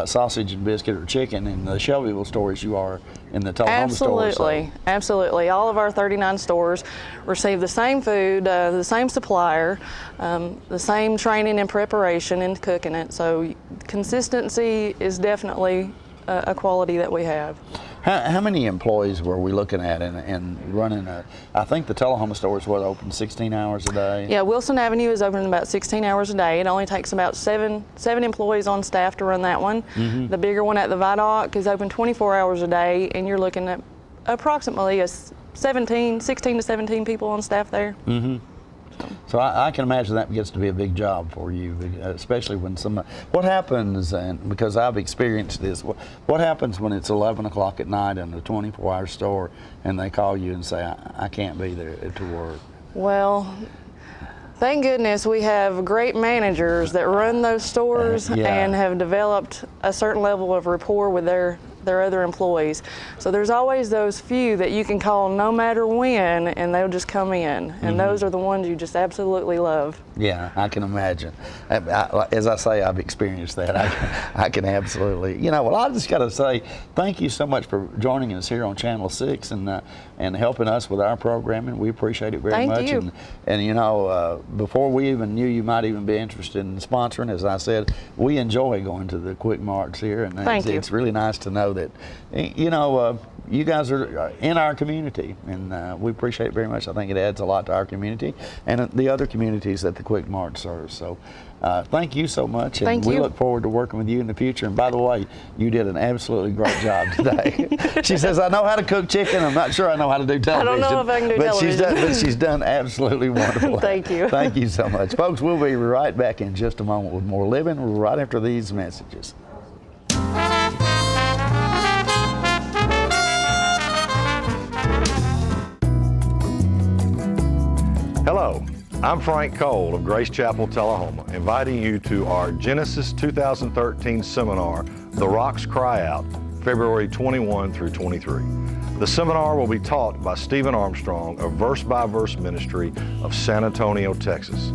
sausage and biscuit or chicken in the Shelbyville store as you are in the Tullahoma store. Absolutely, absolutely. All of our 39 stores receive the same food, the same supplier, the same training and preparation in cooking it. So consistency is definitely a quality that we have. How many employees were we looking at and running I think the Tullahoma store is open 16 hours a day? Yeah, Wilson Avenue is open about 16 hours a day. It only takes about seven employees on staff to run that one. The bigger one at the Vidoc is open 24 hours a day, and you're looking at approximately 16 to 17 people on staff there. So I can imagine that gets to be a big job for you, especially when what happens, and because I've experienced this, what happens when it's 11 o'clock at night in a 24-hour store and they call you and say, I can't be there to work? Well, thank goodness we have great managers that run those stores and have developed a certain level of rapport with their other employees. So there's always those few that you can call no matter when, and they'll just come in. And those are the ones you just absolutely love. Yeah, I can imagine. As I say, I've experienced that. I can absolutely. Well, I just got to say thank you so much for joining us here on Channel 6 and helping us with our programming. We appreciate it very much. Thank you. And before we even knew you might even be interested in sponsoring, as I said, we enjoy going to the Quick Marts here, and it's really nice to know that you guys are in our community, and we appreciate it very much. I think it adds a lot to our community and the other communities that the Quick Mart serves. So thank you so much, and we look forward to working with you in the future. And by the way, you did an absolutely great job today. She says, I know how to cook chicken. I'm not sure I know how to do television. I don't know if I can do television. But she's done absolutely wonderful. Thank you. Thank you so much. Folks, we'll be right back in just a moment with more living right after these messages. Hello, I'm Frank Cole of Grace Chapel, Tullahoma, inviting you to our Genesis 2013 seminar, The Rocks Cry Out, February 21 through 23. The seminar will be taught by Stephen Armstrong of Verse by Verse Ministry of San Antonio, Texas.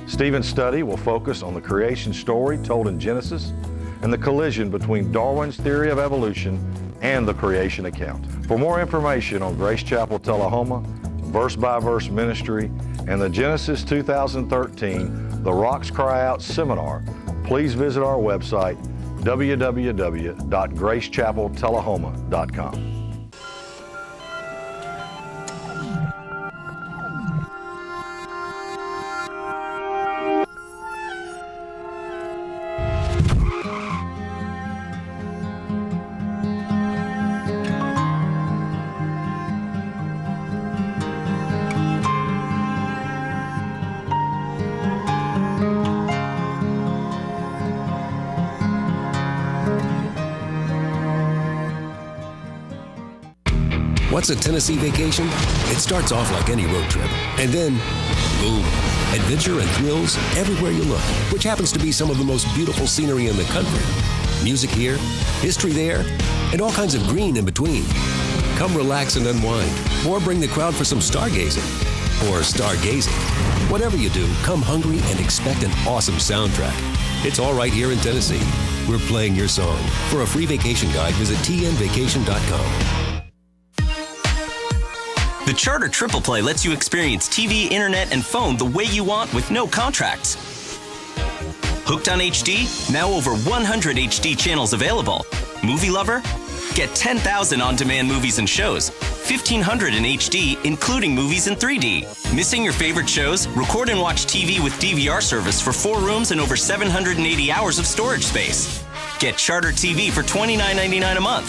Stephen's study will focus on the creation story told in Genesis and the collision between Darwin's theory of evolution and the creation account. For more information on Grace Chapel, Tullahoma, Verse by Verse Ministry, and the Genesis 2013 The Rocks Cry Out Seminar, please visit our website, www.gracechapeltullahoma.com. What's a Tennessee vacation? It starts off like any road trip, and then, boom, adventure and thrills everywhere you look, which happens to be some of the most beautiful scenery in the country. Music here, history there, and all kinds of green in between. Come relax and unwind, or bring the crowd for some stargazing. Or stargazing. Whatever you do, come hungry and expect an awesome soundtrack. It's all right here in Tennessee. We're playing your song. For a free vacation guide, visit tnvacation.com. The Charter Triple Play lets you experience TV, internet, and phone the way you want with no contracts. Hooked on HD? Now over 100 HD channels available. Movie lover? Get 10,000 on-demand movies and shows, 1,500 in HD, including movies in 3D. Missing your favorite shows? Record and watch TV with DVR service for 4 rooms and over 780 hours of storage space. Get Charter TV for $29.99 a month.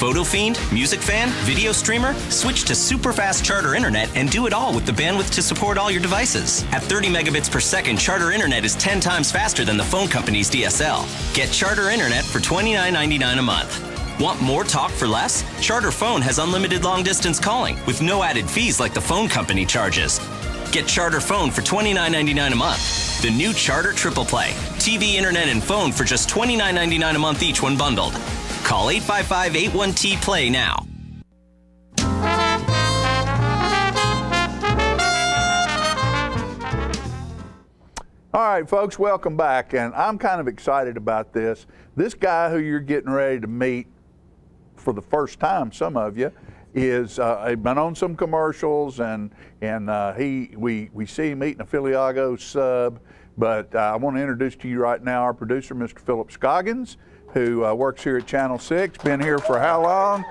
Photo fiend, music fan, video streamer? Switch to super fast Charter Internet and do it all with the bandwidth to support all your devices. At 30 megabits per second, Charter Internet is 10 times faster than the phone company's DSL. Get Charter Internet for $29.99 a month. Want more talk for less? Charter Phone has unlimited long-distance calling with no added fees like the phone company charges. Get Charter Phone for $29.99 a month. The new Charter Triple Play. TV, internet, and phone for just $29.99 a month each when bundled. Call 855-81-T-PLAY now. All right, folks, welcome back. And I'm kind of excited about this. This guy who you're getting ready to meet for the first time, some of you, is been on some commercials, and we see him eating a Filiago sub. But I want to introduce to you right now our producer, Mr. Philip Scoggins, who works here at Channel 6. Been here for how long?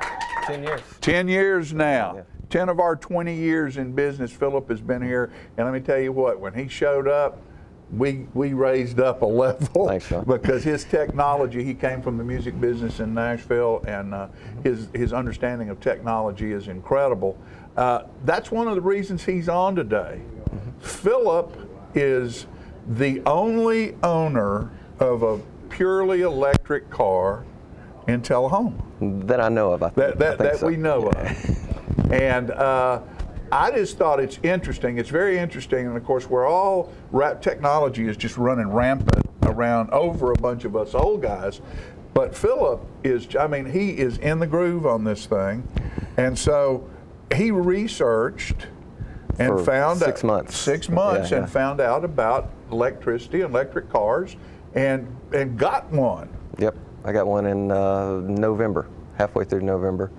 10 years. 10 years now. Yeah. 10 of our 20 years in business, Philip has been here. And let me tell you what, when he showed up, we raised up a level. Thanks, Sean. Because his technology, he came from the music business in Nashville, and his understanding of technology is incredible. That's one of the reasons he's on today. Mm-hmm. Philip is the only owner of a purely electric car in Tullahoma. That I know of. I think that so. We know of. And I just thought it's interesting. It's very interesting, and of course, technology is just running rampant around over a bunch of us old guys. But Philip is, he is in the groove on this thing, and so he researched and found 6 months. 6 months, and found out about electricity and electric cars, and got one. Yep, I got one in November, halfway through November.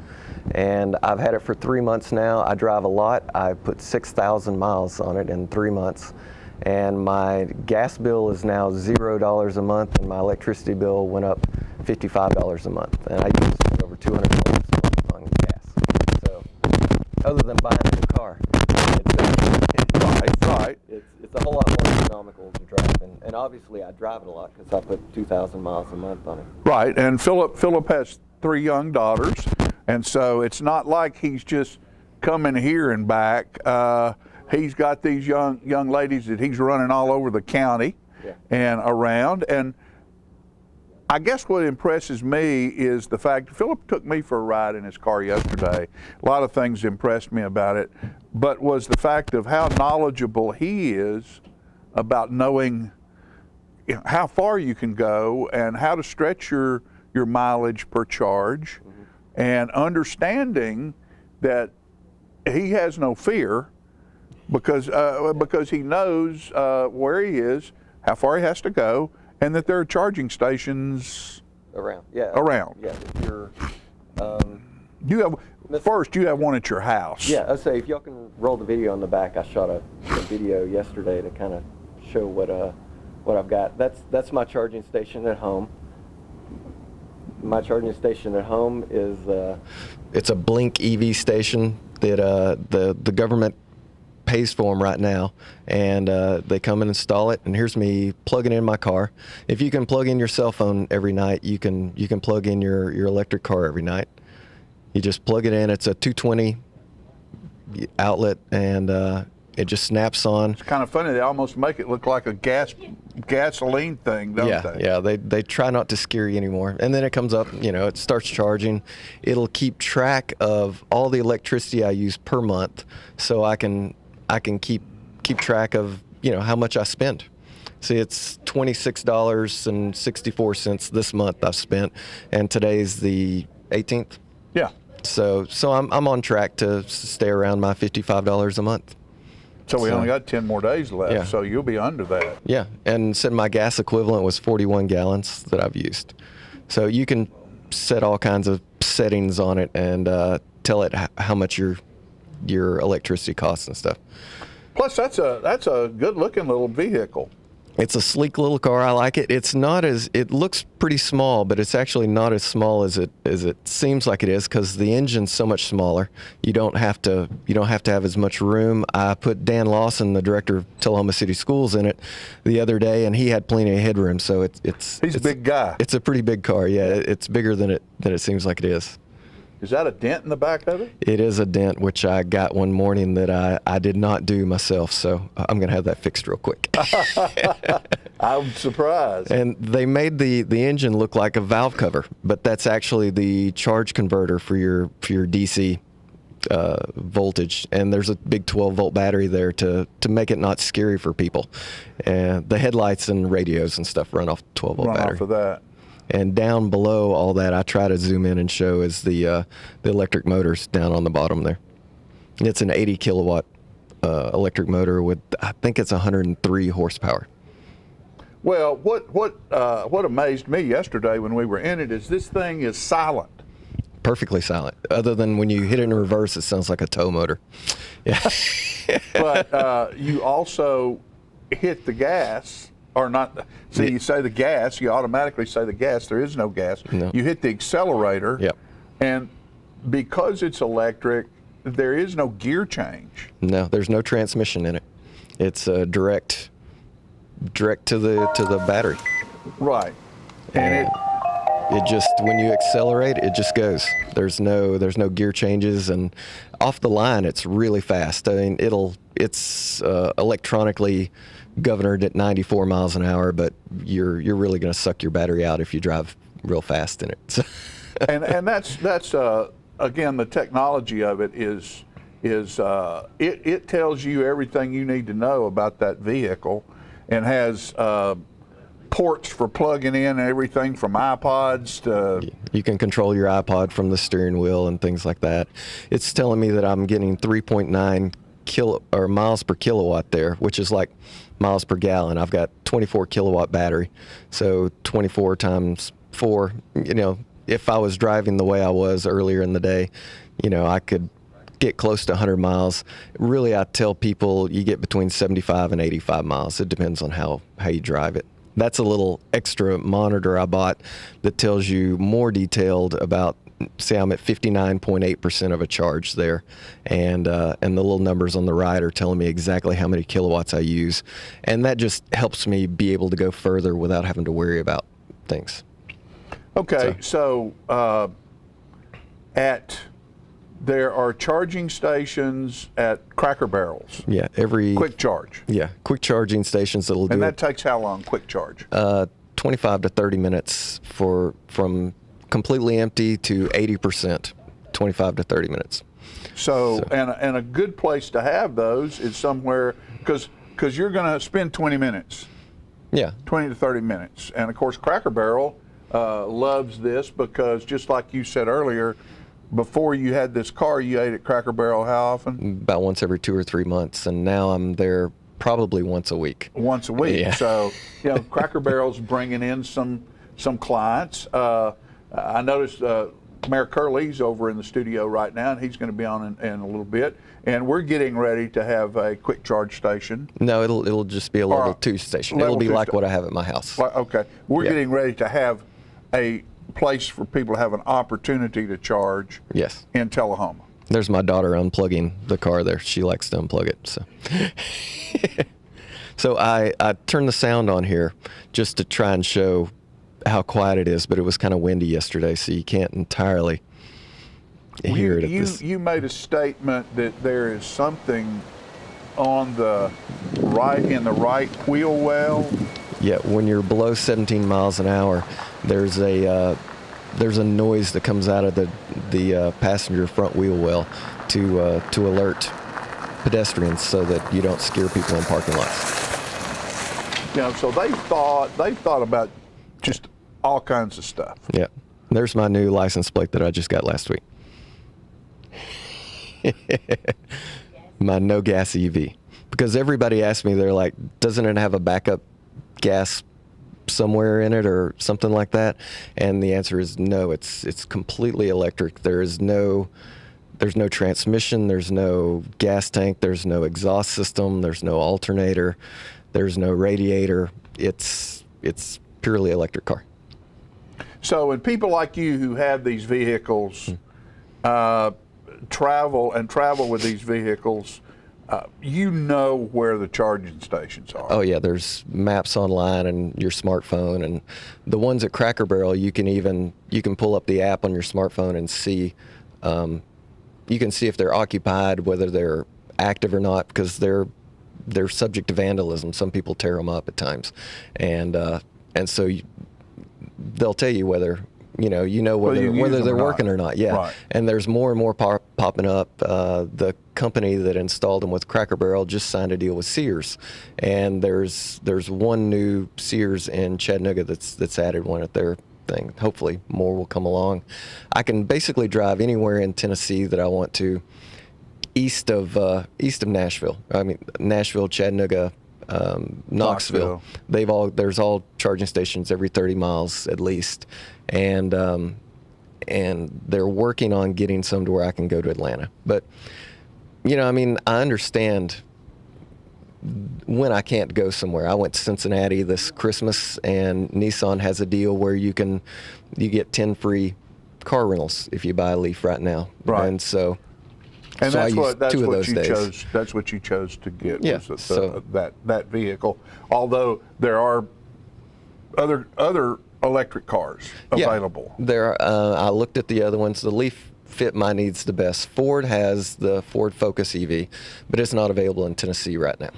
And I've had it for 3 months now. I drive a lot. I put 6,000 miles on it in 3 months. And my gas bill is now $0 a month, and my electricity bill went up $55 a month. And I use over $200 a month on gas. So, other than buying a new car, it's a whole lot more economical to drive. And obviously, I drive it a lot because I put 2,000 miles a month on it. Right, and Philip has 3 young daughters. And so it's not like he's just coming here and back. He's got these young ladies that he's running all over the county and around. And I guess what impresses me is the fact Philip took me for a ride in his car yesterday. A lot of things impressed me about it, but was the fact of how knowledgeable he is about knowing how far you can go and how to stretch your mileage per charge. And understanding that he has no fear because he knows where he is, how far he has to go, and that there are charging stations around. Yeah. Around. Yeah. If you're, you have one at your house. Yeah. I'd say if y'all can roll the video on the back, I shot a video yesterday to kind of show what I've got. That's my charging station at home. My charging station at home is it's a Blink EV station that the government pays for them right now, and they come and install it. And here's me plugging in my car. If you can plug in your cell phone every night, you can plug in your electric car every night. You just plug it in. It's a 220 outlet, and it just snaps on. It's kind of funny. They almost make it look like a gasoline thing, don't they? Yeah, they try not to scare you anymore. And then it comes up, it starts charging. It'll keep track of all the electricity I use per month, so I can keep track of, how much I spend. See, it's $26.64 this month I've spent, and today's the 18th. Yeah. So I'm on track to stay around my $55 a month. So we only got 10 more days left, Yeah. so you'll be under that. Yeah, and said my gas equivalent was 41 gallons that I've used. So you can set all kinds of settings on it and tell it how much your electricity costs and stuff. Plus, that's a good-looking little vehicle. It's a sleek little car. I like it. It looks pretty small, but it's actually not as small as it seems like it is because the engine's so much smaller. You don't have to have as much room. I put Dan Lawson, the director of Tullahoma City Schools, in it the other day, and he had plenty of headroom. So he's a big guy. It's a pretty big car. Yeah, it's bigger than it seems like it is. Is that a dent in the back of it? It is a dent, which I got one morning that I did not do myself, so I'm going to have that fixed real quick. I'm surprised. And they made the engine look like a valve cover, but that's actually the charge converter for your DC voltage. And there's a big 12-volt battery there to make it not scary for people. And the headlights and radios and stuff run off 12-volt battery. Run off of that. And down below all that, I try to zoom in and show is the electric motors down on the bottom there. And it's an 80 kilowatt electric motor with, I think it's 103 horsepower. Well, what amazed me yesterday when we were in it is this thing is silent. Perfectly silent. Other than when you hit it in reverse, it sounds like a tow motor. Yeah. But you also hit the gas. Or not, see, you say the gas, you automatically say the gas. There is no gas. No. You hit the accelerator, and because it's electric, there is no gear change. No, there's no transmission in it. It's direct to the battery. Right, and it just, when you accelerate, it just goes. There's no gear changes, and off the line, it's really fast. I mean, it's electronically governed at 94 miles an hour, but you're really going to suck your battery out if you drive real fast in it. So and that's again, the technology of it is it tells you everything you need to know about that vehicle, and has ports for plugging in everything from iPods to. You can control your iPod from the steering wheel and things like that. It's telling me that I'm getting 3.9 miles per kilowatt there, which is like miles per gallon. I've got 24 kilowatt battery, so 24 times 4. If I was driving the way I was earlier in the day, I could get close to 100 miles. Really, I tell people you get between 75 and 85 miles. It depends on how you drive it. That's a little extra monitor I bought that tells you more detailed about. See, I'm at 59.8% of a charge there, and the little numbers on the right are telling me exactly how many kilowatts I use, and that just helps me be able to go further without having to worry about things. Okay, so there are charging stations at Cracker Barrels. Yeah, every quick charge. Yeah, quick charging stations that'll do. And that takes how long? Quick charge. 25 to 30 minutes from completely empty to 80%, 25 to 30 minutes. So. And a good place to have those is somewhere, because you're going to spend 20 minutes. Yeah. 20 to 30 minutes. And of course, Cracker Barrel loves this because, just like you said earlier, before you had this car, you ate at Cracker Barrel how often? About once every 2 or 3 months, and now I'm there probably once a week. Once a week. Yeah. So, Cracker Barrel's bringing in some clients. I noticed Mayor Curley's over in the studio right now, and he's going to be on in a little bit. And we're getting ready to have a quick charge station. No, it'll just be a level 2 station. It'll be like what I have at my house. Okay. We're getting ready to have a place for people to have an opportunity to charge. Yes. In Tullahoma. There's my daughter unplugging the car there. She likes to unplug it. So, so I turned the sound on here just to try and show how quiet it is, but it was kind of windy yesterday, so you can't entirely hear it at this. You made a statement that there is something on the right, in the right wheel well. Yeah, when you're below 17 miles an hour, there's a noise that comes out of the passenger front wheel well to alert pedestrians so that you don't scare people in parking lots. So they've thought about just all kinds of stuff. Yeah. There's my new license plate that I just got last week. My no gas EV. Because everybody asks me, they're like, doesn't it have a backup gas somewhere in it or something like that? And the answer is no, it's completely electric. There's no transmission, there's no gas tank, there's no exhaust system, there's no alternator, there's no radiator. It's purely electric car. So, and people like you who have these vehicles travel with these vehicles, you know where the charging stations are. Oh yeah, there's maps online and your smartphone, and the ones at Cracker Barrel, you can pull up the app on your smartphone and see. You can see if they're occupied, whether they're active or not, because they're subject to vandalism. Some people tear them up at times, and so they'll tell you whether whether they're working or not. Yeah, right. And there's more and more popping up. The company that installed them with Cracker Barrel just signed a deal with Sears, and there's one new Sears in Chattanooga that's added one at their thing. Hopefully more will come along. I can basically drive anywhere in Tennessee that I want to, east of Nashville. I mean Nashville, Chattanooga, Knoxville. There's all charging stations every 30 miles at least, and they're working on getting some to where I can go to Atlanta. But I understand when I can't go somewhere. I went to Cincinnati this Christmas, and Nissan has a deal where you get 10 free car rentals if you buy a Leaf right now. Right. And so that's what you chose to get. Yeah, was that vehicle. Although there are other electric cars available. Yeah, there are. I looked at the other ones. The Leaf fit my needs the best. Ford has the Ford Focus EV, but it's not available in Tennessee right now.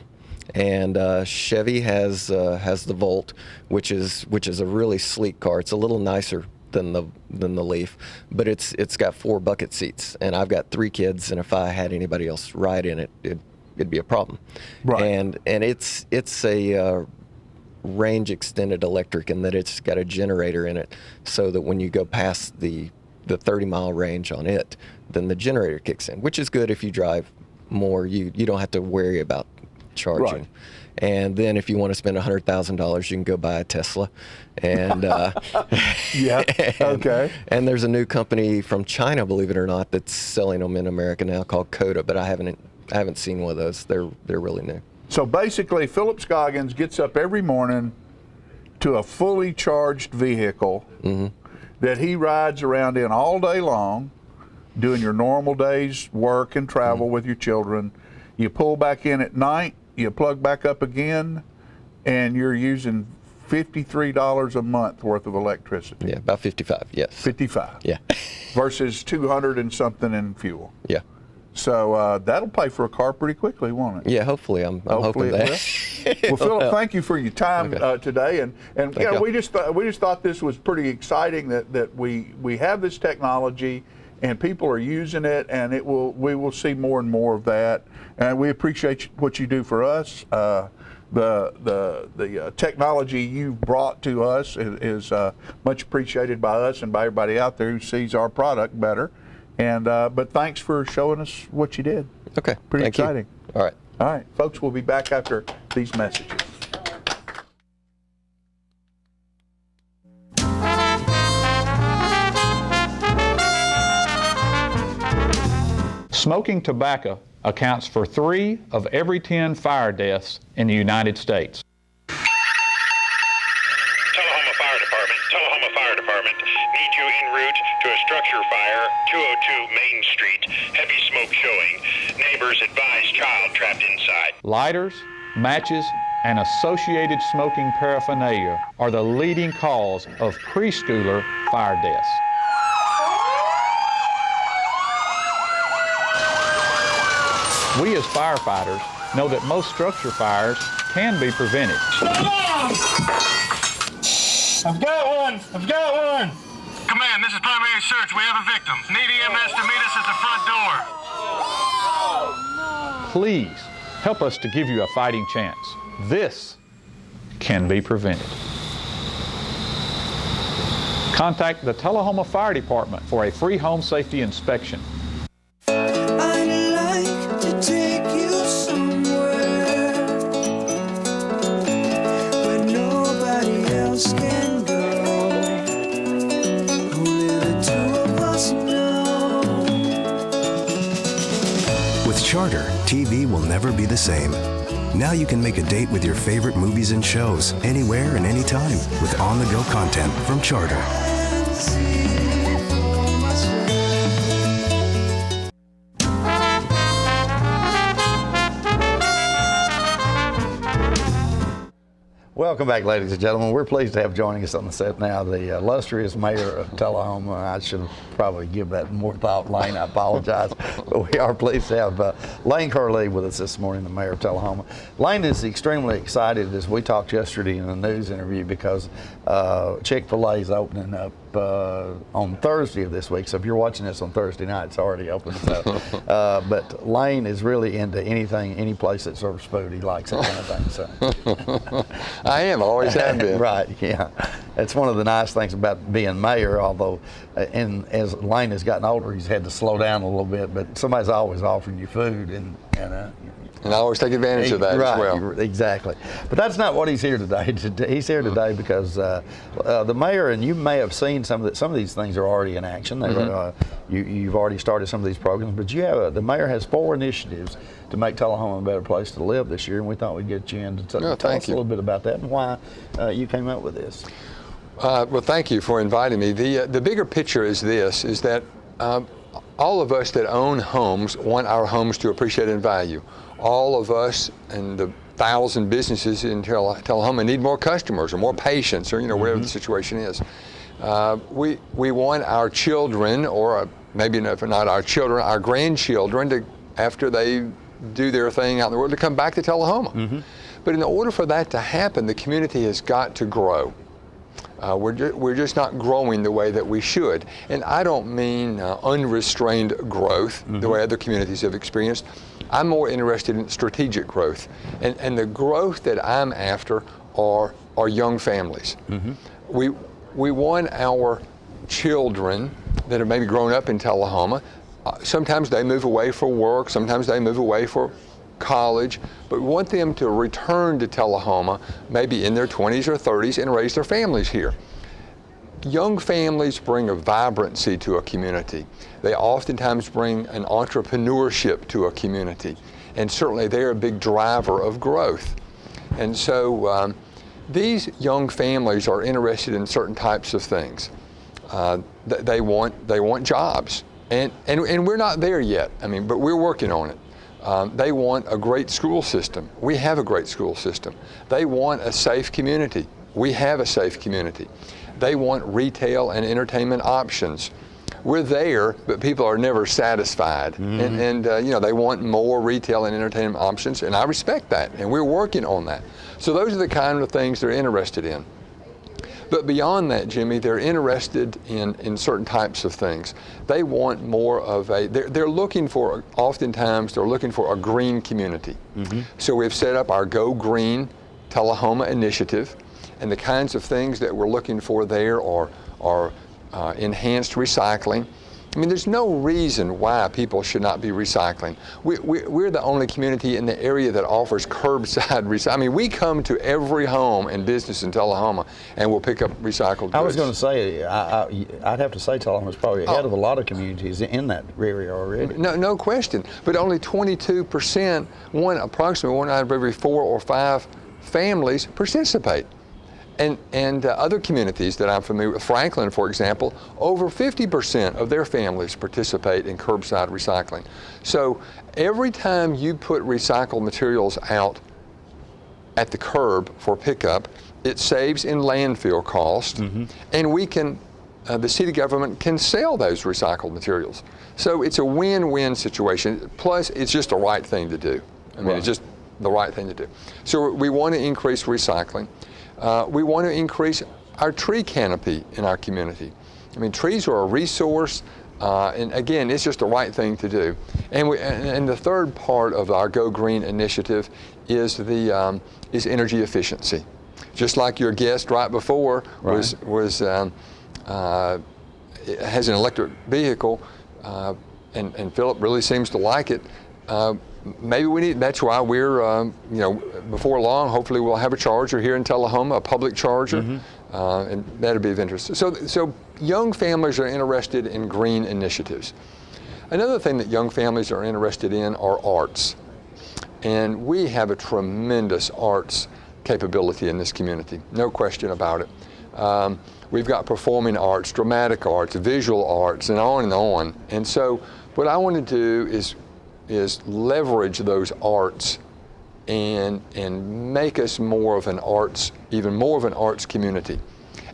And Chevy has the Volt, which is a really sleek car. It's a little nicer than the Leaf, but it's got 4 bucket seats, and I've got 3 kids, and if I had anybody else ride in it, it'd be a problem. Right. And it's a range extended electric in that it's got a generator in it, so that when you go past the 30-mile range on it, then the generator kicks in, which is good if you drive more. You don't have to worry about charging. Right. And then if you want to spend $100,000, you can go buy a Tesla. And yeah, okay. And there's a new company from China, believe it or not, that's selling them in America now called Coda, but I haven't seen one of those. They're really new. So basically, Philip Scoggins gets up every morning to a fully charged vehicle that he rides around in all day long, doing your normal day's work and travel with your children. You pull back in at night, you plug back up again, and you're using $53 a month worth of electricity. Yeah, about 55, yes. 55. Yeah. Versus 200 and something in fuel. Yeah. So that'll pay for a car pretty quickly, won't it? Yeah, hopefully. I'm hoping that. Well, Philip, thank you for your time today, and we just thought this was pretty exciting that we have this technology and people are using it, and we will see more and more of that, and we appreciate what you do for us. The technology you've brought to us is much appreciated by us and by everybody out there who sees our product better. And but thanks for showing us what you did. Okay. Pretty Thank exciting. You. All right. All right, folks, we'll be back after these messages. Smoking tobacco accounts for 3 of every 10 fire deaths in the United States. Tullahoma Fire Department. Need you en route to a structure fire, 202 Main Street. Heavy smoke showing. Neighbors advise child trapped inside. Lighters, matches, and associated smoking paraphernalia are the leading cause of preschooler fire deaths. We as firefighters know that most structure fires can be prevented. I've got one! Command, this is primary search. We have a victim. Need EMS to meet us at the front door. Please help us to give you a fighting chance. This can be prevented. Contact the Tullahoma Fire Department for a free home safety inspection. I'd like to take you somewhere where nobody else can go. Only the two of us know. With Charter, TV will never be the same. Now you can make a date with your favorite movies and shows anywhere and anytime with on-the-go content from Charter. Welcome back, ladies and gentlemen. We're pleased to have joining us on the set now the illustrious mayor of Tullahoma. I should probably give that more thought, Lane. I apologize. But we are pleased to have Lane Curley with us this morning, the mayor of Tullahoma. Lane is extremely excited, as we talked yesterday in a news interview, because Chick-fil-A is opening up on Thursday of this week. So if you're watching this on Thursday night, it's already open. So, but Lane is really into anything, any place that serves food. He likes that kind of thing. So. I am, always have been. Right, yeah. It's one of the nice things about being mayor, although and as Lane has gotten older, he's had to slow down a little bit, but somebody's always offering you food and I always take advantage of that right, as well. Exactly. But that's not what he's here today. He's here today because the mayor, and you may have seen some of these things are already in action. You've already started some of these programs, but the mayor has 4 initiatives to make Tullahoma a better place to live this year, and we thought we'd get you in to tell us a little bit about that and why you came up with this. Well, thank you for inviting me. The bigger picture is this, is that all of us that own homes want our homes to appreciate and value. All of us and the 1,000 businesses in Tullahoma need more customers or more patients or whatever the situation is. We want our children, or maybe if not our children, our grandchildren, to, after they do their thing out in the world, to come back to Tullahoma. But in order for that to happen, the community has got to grow. We're just not growing the way that we should. And I don't mean unrestrained growth, the way other communities have experienced. I'm more interested in strategic growth. And the growth that I'm after are young families. We want our children that have maybe grown up in Tullahoma, sometimes they move away for work, sometimes they move away for college, but we want them to return to Tullahoma maybe in their 20s or 30s and raise their families here. Young families bring a vibrancy to a community. They oftentimes bring an entrepreneurship to a community, and certainly they're a big driver of growth. And so these young families are interested in certain types of things. They want jobs, and we're not there yet. But we're working on it. They want a great school system. We have a great school system. They want a safe community. We have a safe community. They want retail and entertainment options. We're there, but people are never satisfied. And they want more retail and entertainment options, and I respect that, and we're working on that. So those are the kind of things they're interested in. But beyond that, Jimmy, they're interested in certain types of things. They want more of they're looking for, oftentimes, they're looking for a green community. So we've set up our Go Green Tullahoma initiative, and the kinds of things that we're looking for there are enhanced recycling. There's no reason why people should not be recycling. We're the only community in the area that offers curbside recycling. We come to every home and business in Tullahoma, and we'll pick up recycled goods. I was going to say, I'd have to say Tullahoma's probably ahead of a lot of communities in that area already. No question. But only 22%, approximately 1 out of every 4 or 5 families participate. And other communities that I'm familiar with, Franklin, for example, over 50% of their families participate in curbside recycling. So every time you put recycled materials out at the curb for pickup, it saves in landfill cost, and we can, the city government can sell those recycled materials. So it's a win-win situation. Plus, it's just the right thing to do. It's just the right thing to do. So we want to increase recycling. We want to increase our tree canopy in our community. Trees are a resource, and again, it's just the right thing to do. And the third part of our Go Green initiative is energy efficiency. Just like your guest right before was has an electric vehicle, and Philip really seems to like it. Maybe we need. That's why we're, before long, hopefully we'll have a charger here in Tullahoma, a public charger, and that'll be of interest. So young families are interested in green initiatives. Another thing that young families are interested in are arts, and we have a tremendous arts capability in this community, no question about it. We've got performing arts, dramatic arts, visual arts, and on and on. And so what I want to do is leverage those arts and make us more of an arts, even more of an arts community.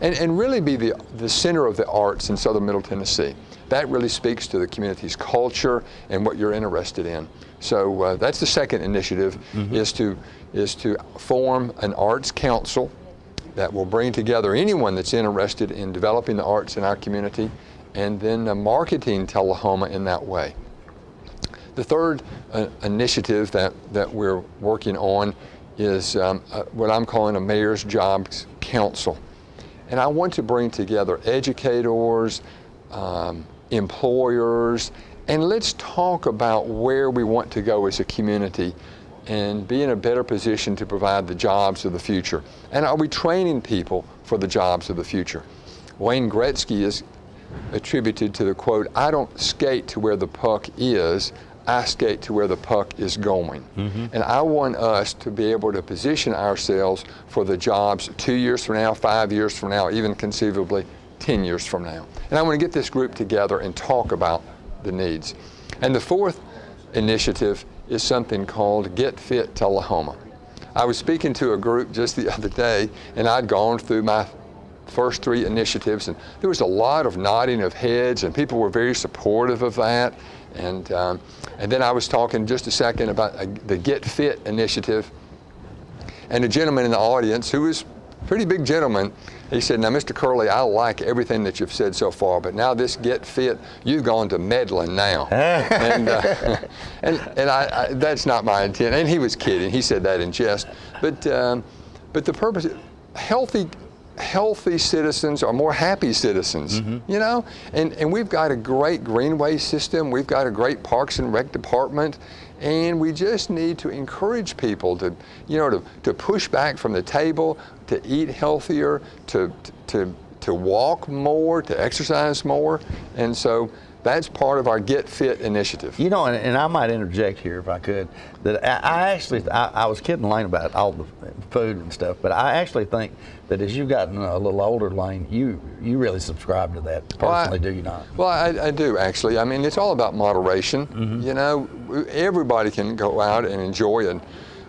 And really be the center of the arts in southern Middle Tennessee. That really speaks to the community's culture and what you're interested in. So that's the second initiative, is to form an arts council that will bring together anyone that's interested in developing the arts in our community, and then marketing Tullahoma in that way. The third initiative that we're working on is what I'm calling a Mayor's Jobs Council. And I want to bring together educators, employers, and let's talk about where we want to go as a community and be in a better position to provide the jobs of the future. And are we training people for the jobs of the future? Wayne Gretzky is attributed to the quote, "I don't skate to where the puck is, I skate to where the puck is going." And I want us to be able to position ourselves for the jobs 2 years from now, 5 years from now, even conceivably 10 years from now. And I want to get this group together and talk about the needs. And the fourth initiative is something called Get Fit Tullahoma. I was speaking to a group just the other day, and I'd gone through my first three initiatives, and there was a lot of nodding of heads, and people were very supportive of that. And then I was talking just a second about the Get Fit initiative, and a gentleman in the audience who was a pretty big gentleman, he said, "Now, Mr. Curley, I like everything that you've said so far, but now this Get Fit, you've gone to meddling now." and I, that's not my intent. And he was kidding. He said that in jest. But the purpose, healthy citizens are more happy citizens, you know? And we've got a great greenway system. We've got a great Parks and Rec department. And we just need to encourage people to, to push back from the table, to eat healthier, to walk more, to exercise more. And so that's part of our Get Fit initiative. You know, and I might interject here if I could, that I was kidding Lane about all the food and stuff, but I actually think that as you've gotten a little older, Lane, you really subscribe to that personally, do you not? Well, I do, actually. I mean, it's all about moderation. You know, everybody can go out and enjoy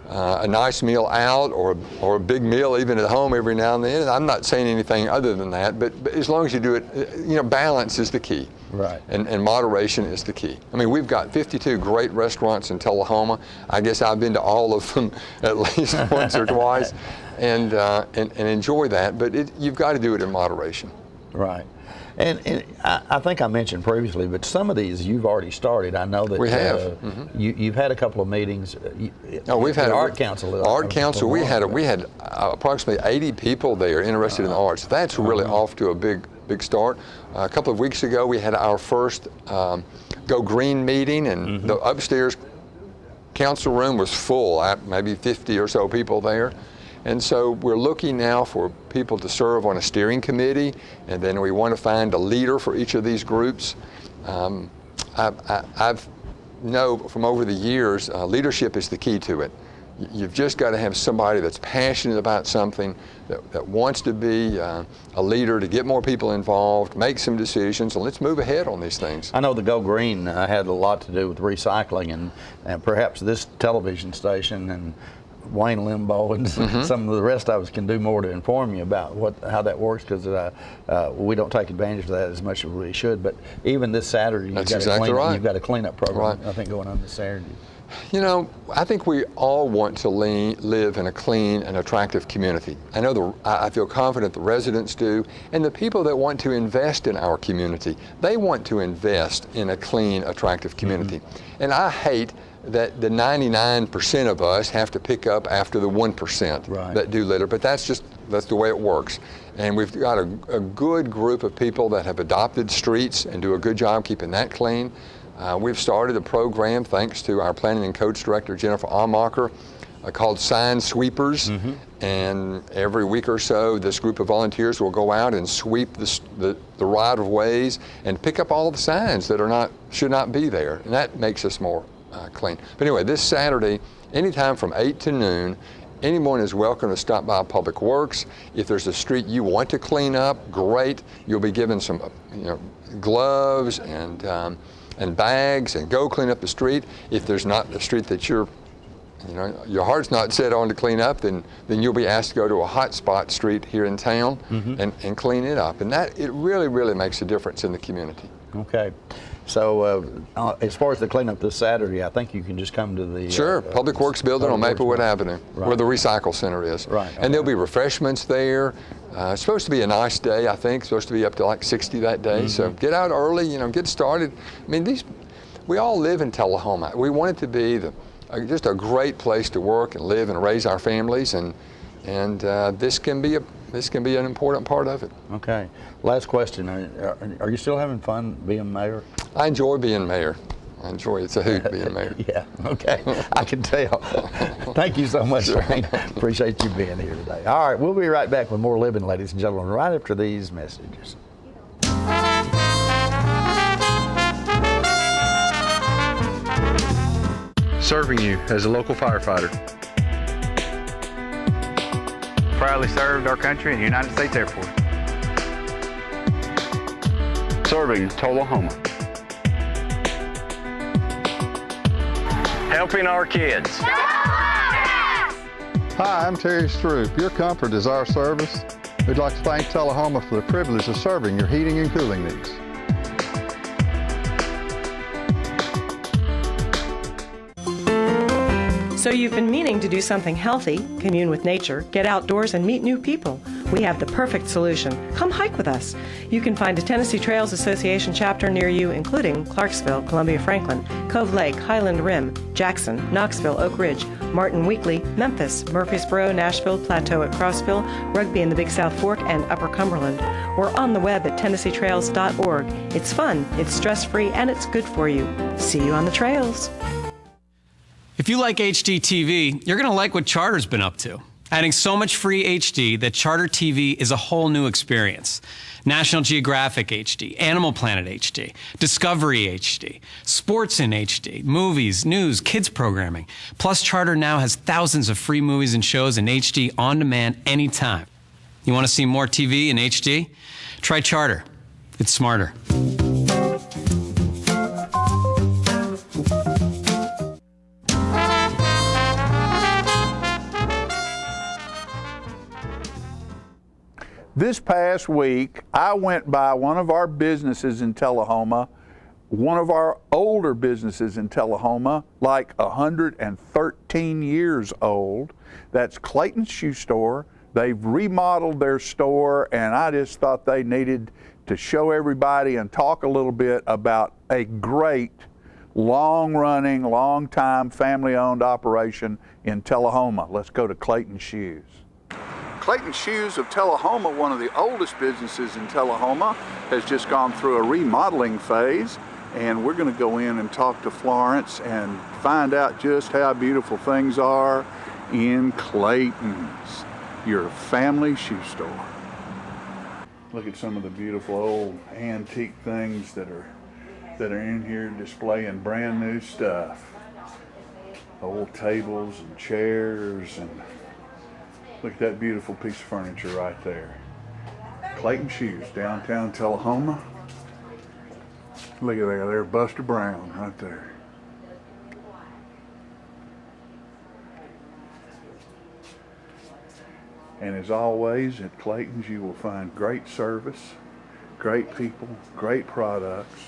a nice meal out or a big meal even at home every now and then. I'm not saying anything other than that, but as long as you do it, balance is the key. Right. And moderation is the key. I mean, we've got 52 great restaurants in Tullahoma. I guess I've been to all of them at least once or twice, and enjoy that. But you've got to do it in moderation. Right. And I think I mentioned previously, but some of these you've already started. I know that we have. You've had a couple of meetings. We've had an art council. Art council. We had approximately 80 people there interested in the arts. That's really off to a big start. A couple of weeks ago, we had our first Go Green meeting, and the upstairs council room was full. Maybe 50 or so people there. And so we're looking now for people to serve on a steering committee, and then we want to find a leader for each of these groups. I've know from over the years, leadership is the key to it. You've just got to have somebody that's passionate about something, that wants to be a leader, to get more people involved, make some decisions, and let's move ahead on these things. I know the Go Green had a lot to do with recycling, and perhaps this television station and Wayne Limbaugh and some of the rest of us can do more to inform you about how that works, because we don't take advantage of that as much as we should. But even this Saturday, you've got a cleanup program, I think, going on this Saturday. You know, I think we all want to live in a clean and attractive community. I feel confident the residents do, and the people that want to invest in our community, they want to invest in a clean, attractive community. And I hate that the 99% of us have to pick up after the 1% that do litter, but that's the way it works. And we've got a good group of people that have adopted streets and do a good job keeping that clean. We've started a program, thanks to our Planning and Codes Director, Jennifer Almacher, called Sign Sweepers. And every week or so, this group of volunteers will go out and sweep the right-of-ways and pick up all of the signs that should not be there. And that makes us more clean. But anyway, this Saturday, anytime from 8 to noon, anyone is welcome to stop by Public Works. If there's a street you want to clean up, great. You'll be given some gloves and bags and go clean up the street. If there's not a street that your heart's not set on to clean up, then you'll be asked to go to a hot spot street here in town and clean it up. And it really makes a difference in the community. Okay. So as far as the cleanup this Saturday, I think you can just come to the Public Works building on Maplewood Avenue, where the recycle center is. And there'll be refreshments there. It's supposed to be a nice day, I think. It's supposed to be up to like 60 that day. So get out early, get started. I mean, we all live in Tullahoma. We want it to be just a great place to work and live and raise our families, and this can be an important part of it. Okay. Last question. Are you still having fun being mayor? I enjoy being mayor. I enjoy it. It's a hoot being mayor. Yeah, okay. I can tell. Thank you so much, Frank. Appreciate you being here today. All right, we'll be right back with more living, ladies and gentlemen, right after these messages. Serving you as a local firefighter. Proudly served our country in the United States Air Force. Serving Tullahoma. Helping our kids. Hi, I'm Terry Stroop. Your comfort is our service. We'd like to thank Tullahoma for the privilege of serving your heating and cooling needs. So you've been meaning to do something healthy, commune with nature, get outdoors, and meet new people. We have the perfect solution. Come hike with us. You can find a Tennessee Trails Association chapter near you, including Clarksville, Columbia Franklin, Cove Lake, Highland Rim, Jackson, Knoxville, Oak Ridge, Martin Weakley, Memphis, Murfreesboro, Nashville, Plateau at Crossville, Rugby in the Big South Fork, and Upper Cumberland. We're on the web at TennesseeTrails.org. It's fun, it's stress-free, and it's good for you. See you on the trails. If you like HDTV, you're going to like what Charter's been up to. Adding so much free HD that Charter TV is a whole new experience. National Geographic HD, Animal Planet HD, Discovery HD, sports in HD, movies, news, kids programming. Plus, Charter now has thousands of free movies and shows in HD on demand anytime. You want to see more TV in HD? Try Charter. It's smarter. This past week, I went by one of our businesses in Tullahoma, one of our older businesses in Tullahoma, like 113 years old. That's Clayton's Shoe Store. They've remodeled their store, and I just thought they needed to show everybody and talk a little bit about a great, long-running, long-time, family-owned operation in Tullahoma. Let's go to Clayton Shoes. Clayton Shoes of Tullahoma, one of the oldest businesses in Tullahoma, has just gone through a remodeling phase, and we're going to go in and talk to Florence and find out just how beautiful things are in Clayton's, your family shoe store. Look at some of the beautiful old antique things that are in here displaying brand new stuff. Old tables and chairs, and look at that beautiful piece of furniture right there. Clayton Shoes, downtown Tullahoma. Look at there, there's Buster Brown right there. And as always, at Clayton's you will find great service, great people, great products,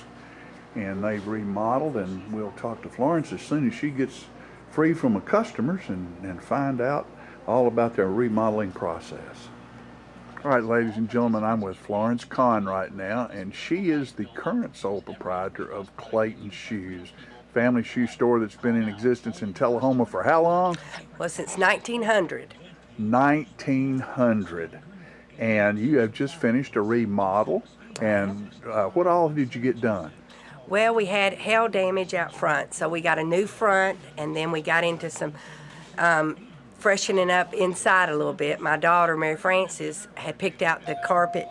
and they've remodeled, and we'll talk to Florence as soon as she gets free from the customers and find out all about their remodeling process. All right, ladies and gentlemen, I'm with Florence Kahn right now, and she is the current sole proprietor of Clayton Shoes. family shoe store that's been in existence in Tullahoma for how long? Well, since 1900. 1900. And you have just finished a remodel. And what all did you get done? Well, we had hail damage out front, so we got a new front, and then we got into some freshening up inside a little bit. My daughter, Mary Frances, had picked out the carpet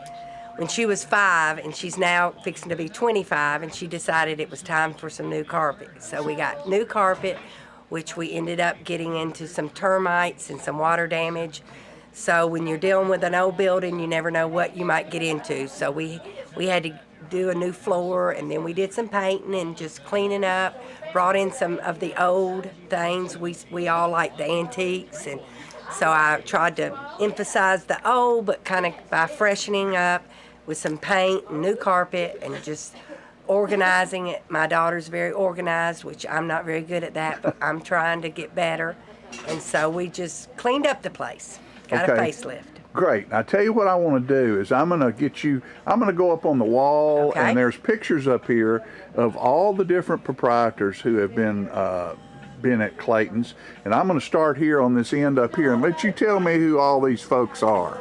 when she was 5, and she's now fixing to be 25, and she decided it was time for some new carpet. So we got new carpet, which we ended up getting into some termites and some water damage. So when you're dealing with an old building, you never know what you might get into. So we had to do a new floor, and then we did some painting and just cleaning up, brought in some of the old things. We all like the antiques, and so I tried to emphasize the old, but kind of by freshening up with some paint and new carpet and just organizing it. My daughter's very organized, which I'm not very good at that, but I'm trying to get better. And so we just cleaned up the place, got a facelift. Great. I tell you what I want to do is I'm going to go up on the wall, and there's pictures up here of all the different proprietors who have been at Clayton's, and I'm going to start here on this end up here and let you tell me who all these folks are.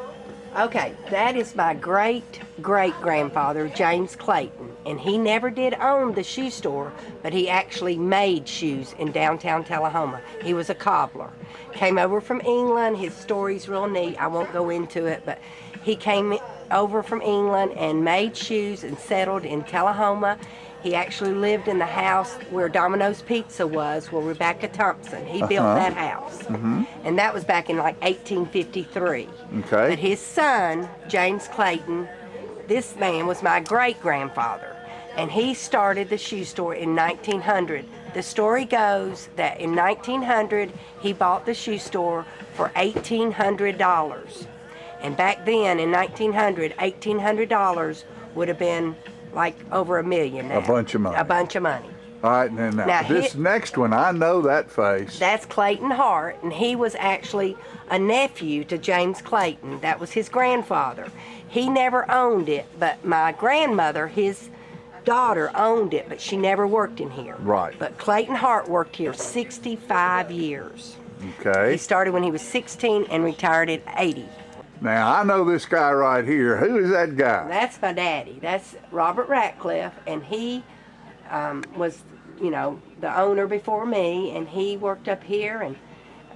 Okay, that is my great-great-grandfather, James Clayton, and he never did own the shoe store, but he actually made shoes in downtown Tullahoma. He was a cobbler. Came over from England. His story's real neat. I won't go into it, but he came over from England and made shoes and settled in Tullahoma. He actually lived in the house where Domino's Pizza was, where Rebecca Thompson. He built that house. And that was back in like 1853. Okay. But his son, James Clayton, this man was my great-grandfather. And he started the shoe store in 1900. The story goes that in 1900, he bought the shoe store for $1,800. And back then, in 1900, $1,800 would have been like over $1 million now. A bunch of money. A bunch of money. All right, and then now this next one, I know that face. That's Clayton Hart, and he was actually a nephew to James Clayton. That was his grandfather. He never owned it, but my grandmother, his daughter, owned it, but she never worked in here. Right. But Clayton Hart worked here 65 years. Okay. He started when he was 16 and retired at 80. Now, I know this guy right here. Who is that guy? That's my daddy. That's Robert Ratcliffe, and he was, the owner before me, and he worked up here, and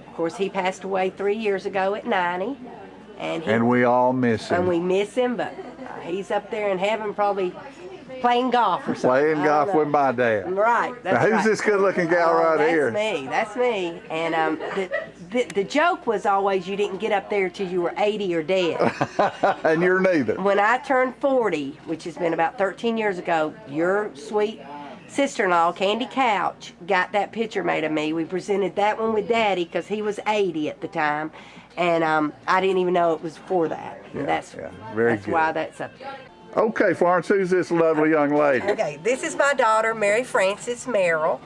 of course he passed away 3 years ago at 90. And we all miss him. And we miss him, but he's up there in heaven probably playing golf or something. Playing golf with my dad. Right. That's now, who's this good-looking gal right here? That's me. And the joke was always you didn't get up there till you were 80 or dead. And you're neither. When I turned 40, which has been about 13 years ago, your sweet sister-in-law, Candy Couch, got that picture made of me. We presented that one with Daddy because he was 80 at the time. And I didn't even know it was for that. That's very good. Why that's up there. Okay, Florence, who's this lovely young lady? Okay, this is my daughter, Mary Frances Merrill,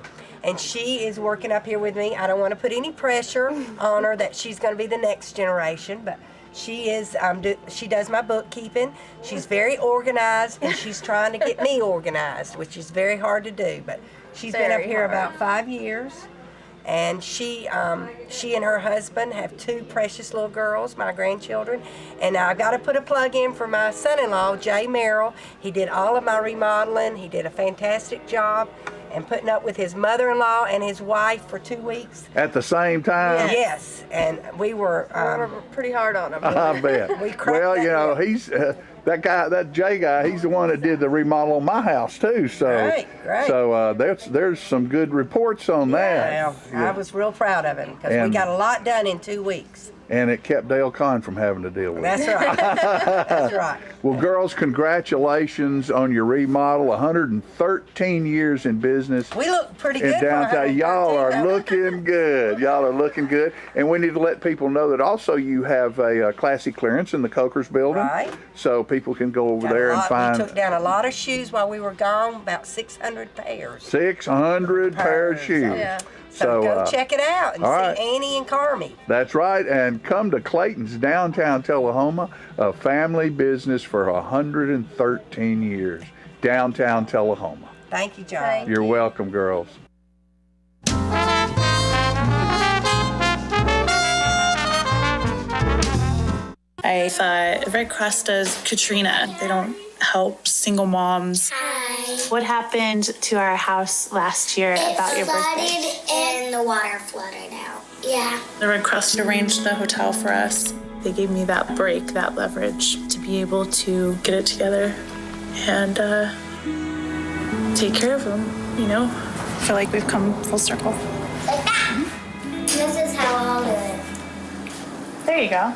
and she is working up here with me. I don't want to put any pressure on her that she's going to be the next generation, but she is. She does my bookkeeping. She's very organized, and she's trying to get me organized, which is very hard to do. But she's been up here about 5 years. And she and her husband have 2 precious little girls, my grandchildren. And I got to put a plug in for my son-in-law, Jay Merrill. He did all of my remodeling. He did a fantastic job. And putting up with his mother-in-law and his wife for 2 weeks. At the same time? Yes. And we were pretty hard on him. I bet. Well, he's that guy, that Jay guy. He's the one that did the remodel on my house too. So, right. So there's some good reports on that. Well, I was real proud of him because we got a lot done in 2 weeks. And it kept Dale Kahn from having to deal with it. That's right. That's right. Well, girls, congratulations on your remodel. 113 years in business. We look pretty good. In downtown. Y'all are looking good. Y'all are looking good. And we need to let people know that also you have a classy clearance in the Coker's building. Right. So people can go over there and find. We took down a lot of shoes while we were gone, about 600 pairs. 600 pair of shoes. Yeah. So go check it out and see Annie and Carmi. That's right, and come to Clayton's downtown Tullahoma, a family business for 113 years. Downtown Tullahoma. Thank you, John. You're welcome, girls. I thought Red Cross does Katrina. They don't help single moms. Hi. What happened to our house last year about your birthday? It flooded and the water flooded out. Yeah. The Red Cross arranged a hotel for us. They gave me that break, that leverage to be able to get it together and take care of them, you know? I feel like we've come full circle. Like that. This is how I'll do it. There you go.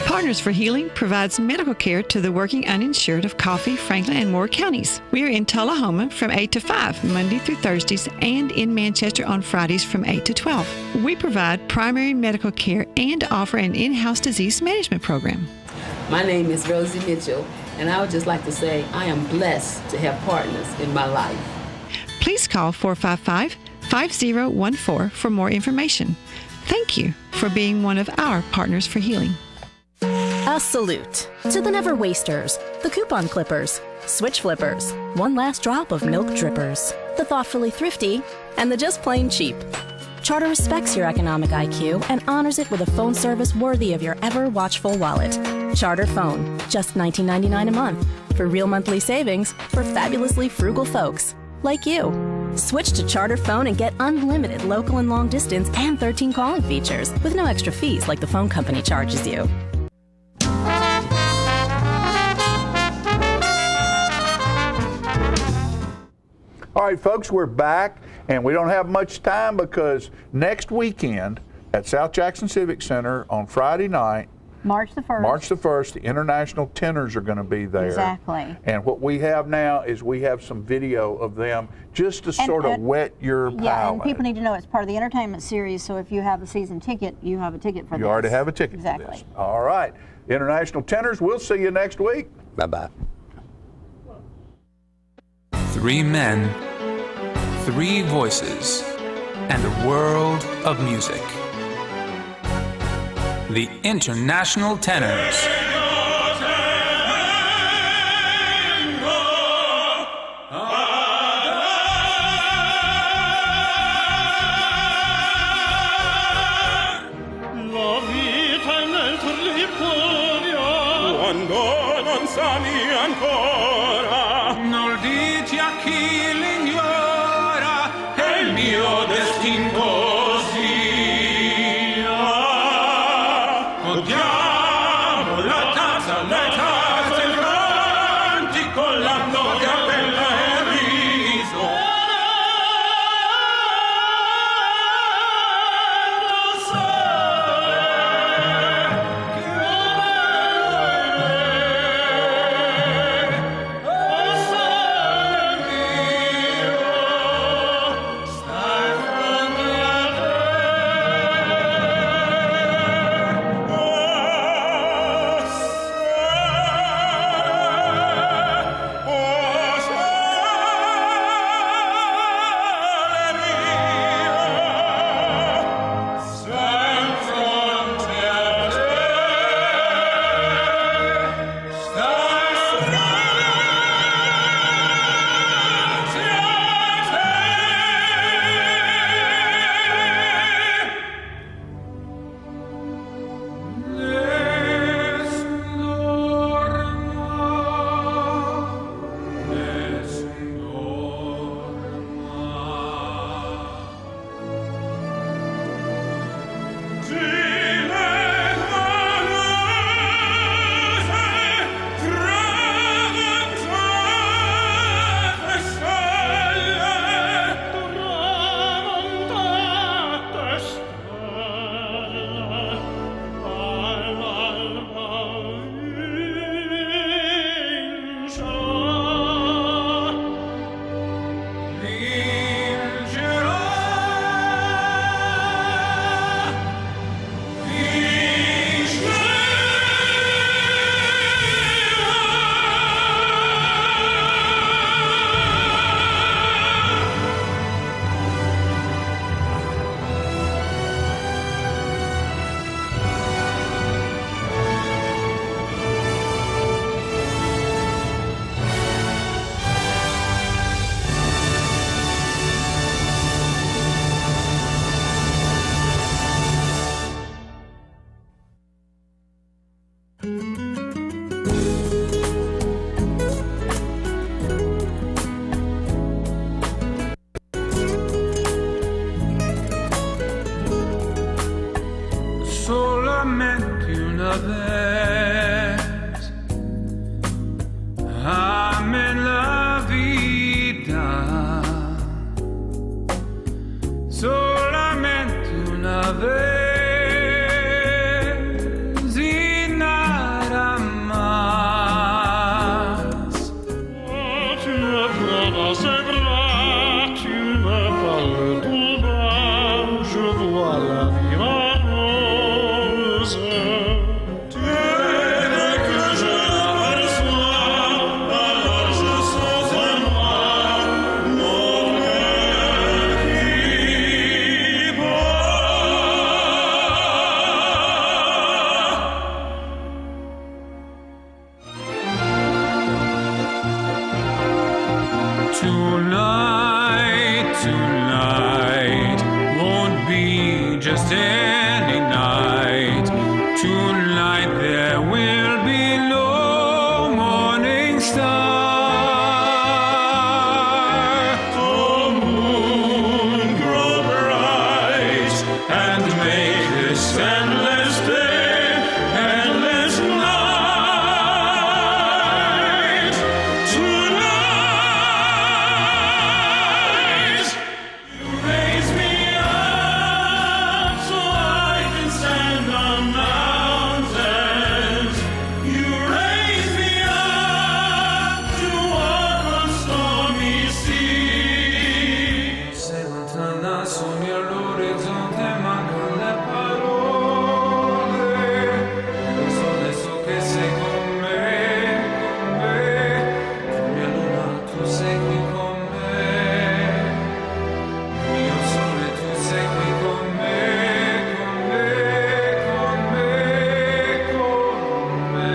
Partners for Healing provides medical care to the working uninsured of Coffee, Franklin, and Moore counties. We are in Tullahoma from 8 to 5, Monday through Thursdays, and in Manchester on Fridays from 8 to 12. We provide primary medical care and offer an in-house disease management program. My name is Rosie Mitchell, and I would just like to say I am blessed to have partners in my life. Please call 455-5014 for more information. Thank you for being one of our Partners for Healing. A salute to the Never Wasters, the Coupon Clippers, Switch Flippers, One Last Drop of Milk Drippers, the Thoughtfully Thrifty, and the Just Plain Cheap. Charter respects your economic IQ and honors it with a phone service worthy of your ever-watchful wallet. Charter Phone, just $19.99 a month, for real monthly savings for fabulously frugal folks like you. Switch to Charter Phone and get unlimited local and long distance and 13 calling features with no extra fees like the phone company charges you. All right, folks, we're back, and we don't have much time because next weekend at South Jackson Civic Center on Friday night, March the 1st, the International Tenors are going to be there. Exactly. And what we have now is we have some video of them just to sort of whet your palate. Yeah, and people need to know it's part of the entertainment series, so if you have a season ticket, you have a ticket for this. You already have a ticket for this. All right. International Tenors, we'll see you next week. Bye-bye. 3 men, 3 voices, and a world of music. The International Tenors. Quando non sani ancora, non dici a chi l'ignora, è il mio destino sia. Godiamo la tazza, il cantico, la noia bella e il riso. almost any night. Tonight there will be no morning star. Oh, moon, grow bright and make this endless day, endless night. Tonight, you raise me up so I can stand on mountains. You raise me up to walk on stormy seas. Sei lontana, sogni all'orizzonte, mancano le parole. Lo so adesso che sei con me, mia luna, tu sei qui con me. Mio sole, tu sei qui con me, con me, con me, con me.